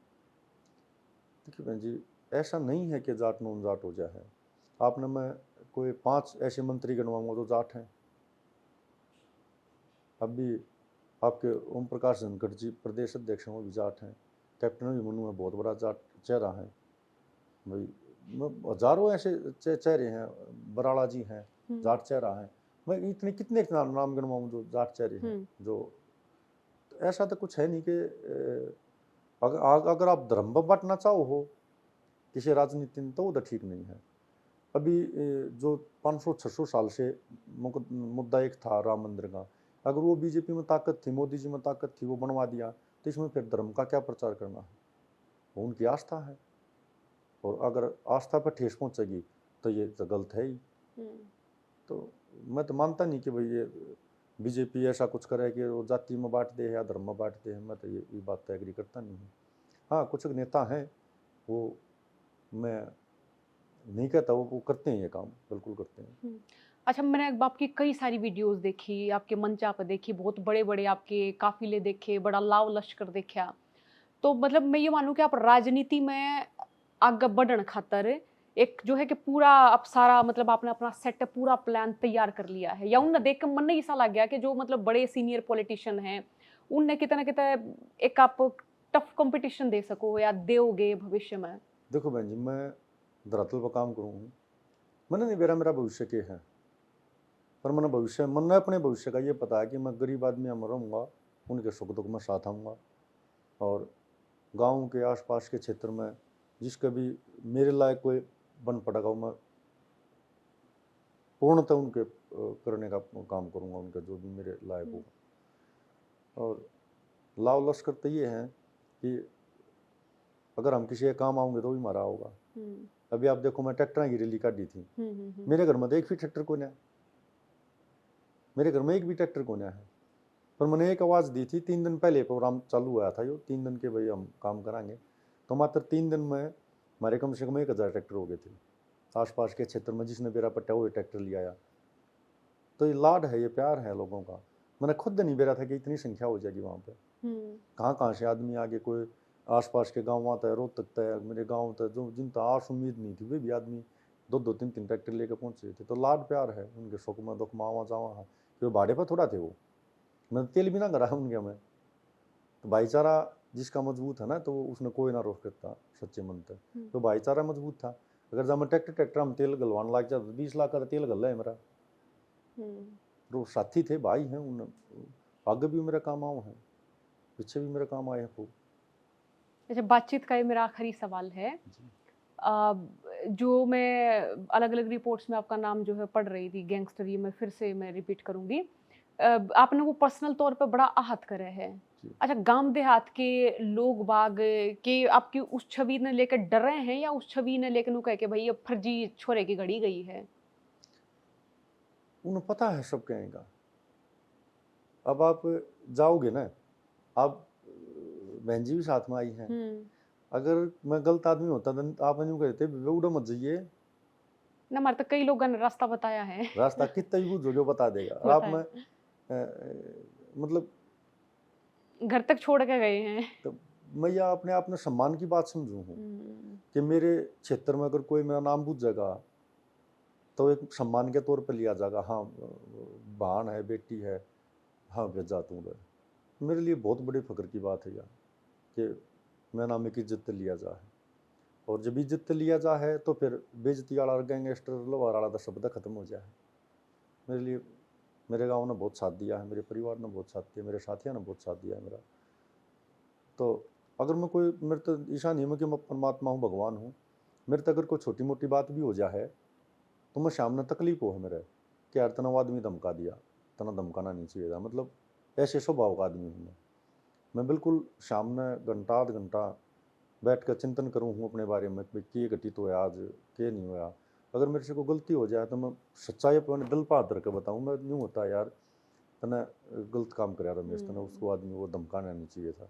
देखिए बहन जी, ऐसा नहीं है कि जाट नॉन जाट हो जाए है। आपने मैं कोई 5 ऐसे मंत्री गिनवाऊंगा जो जाट हैं। अभी आपके ओम प्रकाश धनखड़ जी प्रदेश अध्यक्ष हैं, वो भी जाट हैं। कैप्टन अभिमन्यु में बहुत बड़ा जाट चेहरा है भाई, हजारों ऐसे चेहरे हैं, बराड़ा जी हैं जाट चेहरा है, मैं इतने कितने नाम गिनवाऊँ जो जाट चेहरे हैं जो, तो ऐसा तो कुछ है नहीं कि अगर आप धर्म पर बांटना चाहो हो किसी राजनीति में, तो वो तो ठीक नहीं है। अभी जो 500-600 साल से मुद्दा एक था राम मंदिर का, अगर वो बीजेपी में ताकत थी, मोदी जी में ताकत थी, वो बनवा दिया, तो इसमें फिर धर्म का क्या प्रचार करना है? वो उनकी आस्था है, और अगर आस्था पर ठेस पहुंचेगी तो ये तो गलत है ही। तो मैं तो मानता नहीं कि भाई ये बीजेपी ऐसा कुछ करे कि वो जाति में बांट दे या धर्म में बांट दे। मैं तो ये बात तो एग्री करता नहीं हूँ। हाँ, कुछ नेता हैं, वो मैं नहीं कहता, वो करते हैं ये काम, बिल्कुल करते हैं। अच्छा, मैंने आपकी कई सारी वीडियोस देखी, आपके मंचा पर देखी, बहुत बड़े बड़े आपके काफिले देखे, बड़ा लाव लश्कर देखा। तो मतलब मैं ये मानूं कि आप राजनीति में आगे बढ़ने खातर एक जो है कि पूरा आप सारा मतलब आपने अपना सेटअप पूरा प्लान तैयार कर लिया है, या उनने देख कर मन नहीं ऐसा लग गया कि जो मतलब बड़े सीनियर पॉलिटिशियन हैं उनने कितना कितना एक आप टफ कंपटीशन दे सको या दोगे भविष्य में? देखो बहन जी, मैं धरातल पर काम करूँ, मैंने नहीं मेरा भविष्य के है, पर मैंने भविष्य मन अपने भविष्य का ये पता है कि मैं गरीब आदमी में रहूँगा, उनके सुख दुख में साथ आऊँगा, और गांव के आसपास के क्षेत्र में जिसका भी मेरे लायक कोई बन पड़ेगा, मैं पूर्णतः उनके करने का काम करूँगा, उनका जो भी मेरे लायक होगा। और लाव लश्कर तो ये है कि अगर हम किसी के काम आऊँगे तो भी मारा होगा। अभी आप देखो, मैं ट्रैक्टर की रैली काटी थी, मेरे घर में तो एक भी ट्रैक्टर को नहीं, मेरे घर में एक भी ट्रैक्टर को नहीं है, पर मैंने एक आवाज़ दी थी 3 दिन पहले प्रोग्राम चालू हुआ था, यो 3 दिन के भाई हम काम कराएंगे, तो मात्र 3 दिन में हमारे कम से कम 1000 ट्रैक्टर हो गए थे आसपास के क्षेत्र में। जिसने बेरा पट्टा हुए ट्रैक्टर लिया आया, तो ये लाड है, ये प्यार है लोगों का। मैंने खुद नहीं बेरा था कि इतनी संख्या हो जाएगी वहाँ पे। कहाँ से आदमी आगे, कोई आसपास के गाँव आता है, रोहतक तक है, मेरे गाँव तक, जो जिनका आस उम्मीद नहीं थी वे भी आदमी 2-2, 3-3 ट्रैक्टर लेकर पहुँचे थे। तो लाड प्यार है उनके, सुख में दुख में आवा जावा है, क्योंकि भाड़े पर थोड़ा थे वो, मैंने तेल भी ना करा उनके में। तो भाईचारा जिसका मजबूत है ना, तो उसने कोई ना रोक सकता सच्चे मन तक। तो भाईचारा मजबूत था। अगर जब मैं ट्रैक्टर हम तेल गलवाने लग जाता, 20 लाख का तेल गल है मेरा। तो साथी थे, भाई हैं, उन आगे भी मेरा काम आओ है, पीछे भी मेरा काम आए हैं खूब। अच्छा, बातचीत का ये मेरा आखिरी सवाल है। जो मैं अलग अलग रिपोर्ट्स में आपका नाम जो है पढ़ रही थी, गैंगस्टर, ये मैं फिर से मैं रिपीट करूंगी, आपने वो पर्सनल तौर पे बड़ा आहत करे है। अच्छा, गांव देहात के लोग बाग के आपकी उस छवि ने लेकर डर रहे हैं, या उस छवि ने लेकर कह के भाई अब फर्जी छोरे की घड़ी गई है? उन्हें पता है सब कहेगा। अब आप जाओगे ना, आप बहन जी भी साथ में आई हैं, अगर मैं गलत आदमी होता तो आप यूँ कहते उड़ा मत जाइए ना, हमारे तो कई लोगों ने रास्ता बताया है। रास्ता कितना भी जो बता देगा, और आप में मतलब घर तक छोड़ के गए हैं। तो मैं यह अपने आप में सम्मान की बात समझू हूँ कि मेरे क्षेत्र में अगर कोई मेरा नाम पूछ जाएगा तो एक सम्मान के तौर पर लिया जाएगा। हाँ, बहन है, बेटी है, हाँ भेजा तू रे, मेरे लिए बहुत बड़ी फख्र की बात है यार कि मेरा नाम एक इज्जत लिया जाए। और जब इज्जत लिया जा है तो फिर बेइज्जती वाला गैंगस्टर लवार वाला तो शब्द खत्म हो जाए। मेरे लिए मेरे गांव ने बहुत साथ दिया है, मेरे परिवार ने बहुत साथ दिया, मेरे साथियों ने बहुत साथ दिया है मेरा। तो अगर मैं कोई, मेरे तो ईशा नहीं है कि मैं परमात्मा हूँ, भगवान हूँ, मेरे तो अगर कोई छोटी मोटी बात भी हो जाए तो मैं सामने तकलीफ हो है मेरे कि यार तना आदमी धमका दिया, तना धमकाना नहीं चाहिए था। मतलब ऐसे स्वभाव का आदमी हूँ मैं बिल्कुल सामने घंटा आध घंटा बैठ कर चिंतन करूँ हूँ अपने बारे में कि ये घटित हुआ आज, के नहीं हुआ। अगर मेरे से कोई गलती हो जाए तो मैं सच्चाई अपने दिल पर हाथ रख बताऊँ, मैं यूँ होता है यार तना गलत काम कराया रमेश, तना उसको आदमी वो धमकाना नहीं चाहिए था।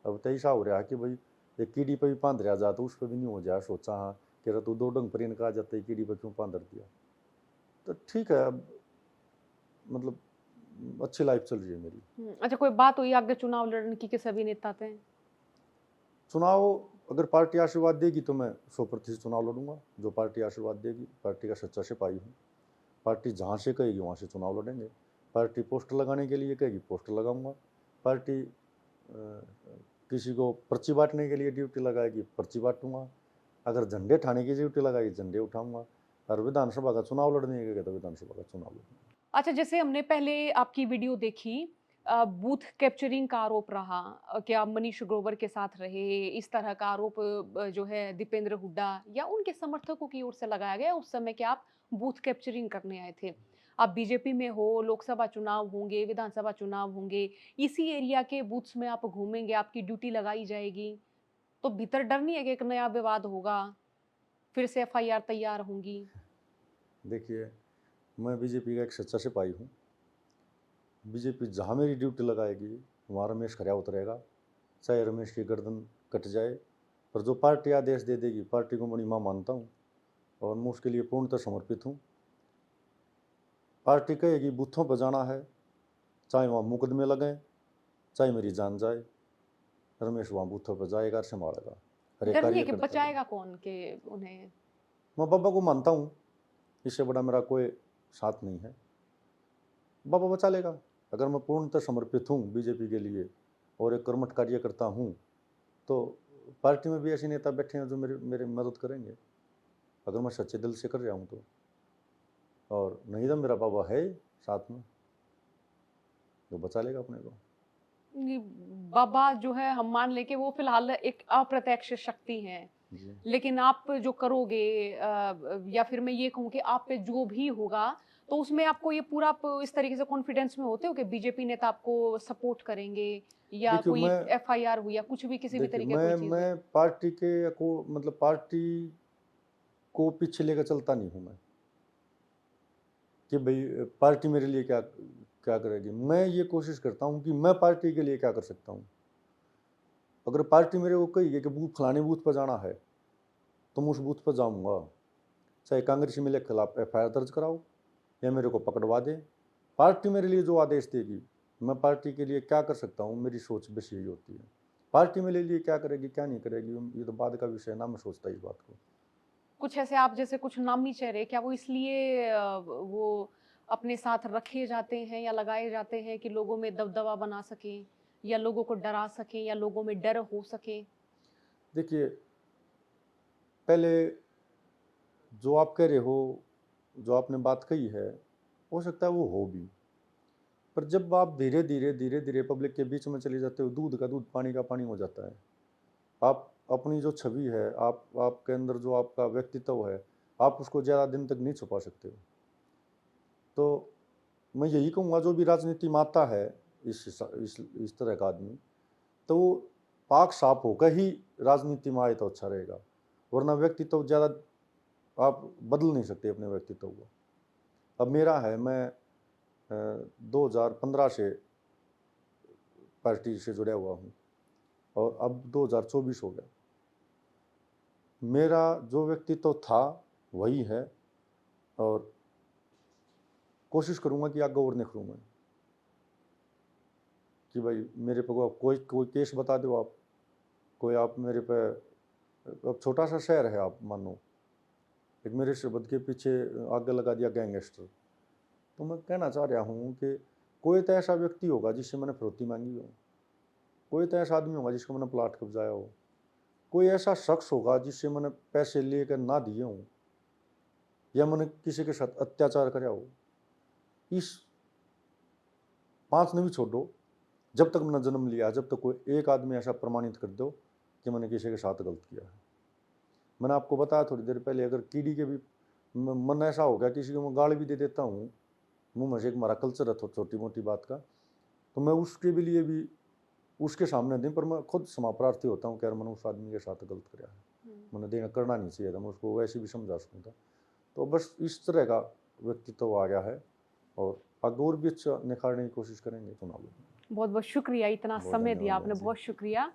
अब तो ऐसा हो रहा है कि भाई एक कीड़ी पर भी बांध रहा जा तो उस पर भी नहीं हो जाए, सोचा हाँ कह रहा तू 2 डंग पर इनका आ जाता है, कीड़ी पर क्यों बांध दिया। तो ठीक है, अब मतलब अच्छी लाइफ चल रही है मेरी। अच्छा, कोई बात हुई आगे चुनाव लड़ने की किसी अभिनेता थे? चुनाव अगर पार्टी आशीर्वाद देगी तो मैं 100% चुनाव लड़ूंगा, जो पार्टी आशीर्वाद देगी। पार्टी का सच्चा सिपाही हूँ, पार्टी जहाँ से कहेगी वहाँ से चुनाव लड़ेंगे। पार्टी पोस्टर लगाने के लिए कहेगी पोस्टर लगाऊंगा, पार्टी किसी को पर्ची बांटने के लिए ड्यूटी लगाएगी पर्ची बांटूंगा, अगर झंडे उठाने की ड्यूटी लगाएगी झंडे उठाऊंगा, और विधानसभा का चुनाव लड़ने के तो विधानसभा का चुनाव लड़ूंगा। अच्छा, जैसे हमने पहले आपकी वीडियो देखी बूथ कैप्चरिंग का आरोप रहा, क्या मनीष ग्रोवर के साथ रहे, इस तरह का आरोप जो है दीपेंद्र हुड्डा या उनके समर्थकों की ओर से लगाया गया उस समय कि आप बूथ कैप्चरिंग करने आए थे। आप बीजेपी में हो, लोकसभा चुनाव होंगे, विधानसभा चुनाव होंगे, इसी एरिया के बूथ्स में आप घूमेंगे, आपकी ड्यूटी लगाई जाएगी, तो भीतर डर नहीं है कि एक नया विवाद होगा, फिर से एफआईआर तैयार होंगी? देखिए, मैं बीजेपी का एक सच्चा सिपाही हूँ। बीजेपी जहाँ मेरी ड्यूटी लगाएगी वहाँ रमेश खड़ा उतरेगा, चाहे रमेश की गर्दन कट जाए, पर जो पार्टी आदेश दे देगी पार्टी को बड़ी माँ मानता हूँ और मैं उसके लिए पूर्णतः समर्पित हूँ। पार्टी कहेगी बूथों पर जाना है, चाहे वहाँ मुकदमे लगें, चाहे मेरी जान जाए, रमेश वहाँ बूथों पर जाएगा और संभालेगा। हर डर नहीं है कि कार्यकर्ता बचाएगा कौन के उन्हें? मैं बाबा को मानता हूँ, इससे बड़ा मेरा कोई साथ नहीं है। बाबा बचा लेगा। अगर मैं पूर्णतः समर्पित हूँ बीजेपी के लिए और एक कर्मठ कार्यकर्ता हूँ, तो पार्टी में भी ऐसे नेता बैठे हैं जो मेरे मदद करेंगे, अगर मैं सच्चे दिल से कर रहा हूँ तो। और नहीं तो मेरा बाबा है साथ में, जो बचा लेगा अपने को। ये बाबा जो है हम मान लें कि वो फिलहाल एक अप्रत्यक्ष शक्ति है, जी। लेकिन आप जो करोगे या फिर मैं ये कहूँ कि आप पे जो भी होगा, तो उसमें आपको ये पूरा आप इस तरीके से कॉन्फिडेंस में होते हो कि बीजेपी नेता आपको सपोर्ट करेंगे या देखिए कोई मैं एफआईआर हुई या कुछ भी किसी भी देखिए तरीके की मैं कोई चीज़ है? मैं पार्टी के को मतलब पार्टी को पीछे लेकर चलता नहीं हूँ मैं, कि भाई पार्टी मेरे लिए क्या क्या करेगी। मैं ये कोशिश करता हूँ कि मैं पार्टी के लिए क्या कर सकता हूँ। अगर पार्टी मेरे को कही है कि बूथ फलाने बूथ पर जाना है, तो मैं उस बूथ पर जाऊँगा, चाहे कांग्रेसी मेरे खिलाफ एफआईआर दर्ज कराओ या मेरे को पकड़वा दे। पार्टी मेरे लिए जो आदेश देगी, मैं पार्टी के लिए क्या कर सकता हूँ, मेरी सोच बस यही होती है। पार्टी मेरे लिए क्या करेगी क्या नहीं करेगी ये तो बाद का विषय है ना, मैं सोचता इस बात को। कुछ ऐसे आप जैसे कुछ नामी चेहरे, क्या वो इसलिए वो अपने साथ रखे जाते हैं या लगाए जाते हैं कि लोगों में दबदबा बना सकें या लोगों को डरा सकें या लोगों में डर हो सके? देखिए, पहले जो आप कह रहे हो, जो आपने बात कही है, हो सकता है वो हो भी, पर जब आप धीरे धीरे पब्लिक के बीच में चले जाते हो, दूध का दूध पानी का पानी हो जाता है। आप अपनी जो छवि है, आपके अंदर जो आपका व्यक्तित्व है, आप उसको ज़्यादा दिन तक नहीं छुपा सकते हो। तो मैं यही कहूँगा जो भी राजनीति में आता है इस तरह का आदमी, तो वो पाक साफ होकर ही राजनीति में आए तो अच्छा रहेगा, वरना व्यक्तित्व ज़्यादा आप बदल नहीं सकते अपने व्यक्तित्व को। अब मेरा है, मैं 2015 से पार्टी से जुड़ा हुआ हूँ और अब 2024 हो गया। मेरा जो व्यक्तित्व था वही है और कोशिश करूँगा कि आगे और निखरूँ मैं, कि भाई मेरे पे कोई केस बता दो आप, कोई आप मेरे पे, अब छोटा सा शहर है, आप मानो एक मेरे शब्द के पीछे आग लगा दिया गैंगस्टर, तो मैं कहना चाह रहा हूँ कि कोई तो ऐसा व्यक्ति होगा जिससे मैंने फिरौती मांगी हो, कोई तो ऐसा आदमी होगा जिसको मैंने प्लाट कब्जाया हो, कोई ऐसा शख्स होगा जिससे मैंने पैसे लेकर ना दिए हों या मैंने किसी के साथ अत्याचार कराया हो। इस 5 ने भी छोड़ो, जब तक मैंने जन्म लिया, जब तक कोई एक आदमी ऐसा प्रमाणित कर दो कि मैंने किसी के साथ गलत किया है। मैंने आपको बताया थोड़ी देर पहले, अगर कीड़ी के भी मन ऐसा हो गया, किसी को मैं गाली भी दे देता हूँ, मुँह में से, एक हमारा कल्चर है छोटी मोटी बात का, तो मैं उसके भी लिए भी उसके सामने नहीं, पर मैं खुद क्षमाप्रार्थी होता हूँ कि यार मैंने उस आदमी के साथ गलत कराया है, मैंने देना करना नहीं चाहिए था, मैं उसको वैसे भी समझा सकूँ था। तो बस इस तरह का व्यक्तित्व आ गया है और आगे और भी अच्छा निखारने की कोशिश करेंगे चुनाव में। बहुत बहुत शुक्रिया, इतना बहुत समय दिया धन्यवाद आपने, जी। बहुत शुक्रिया।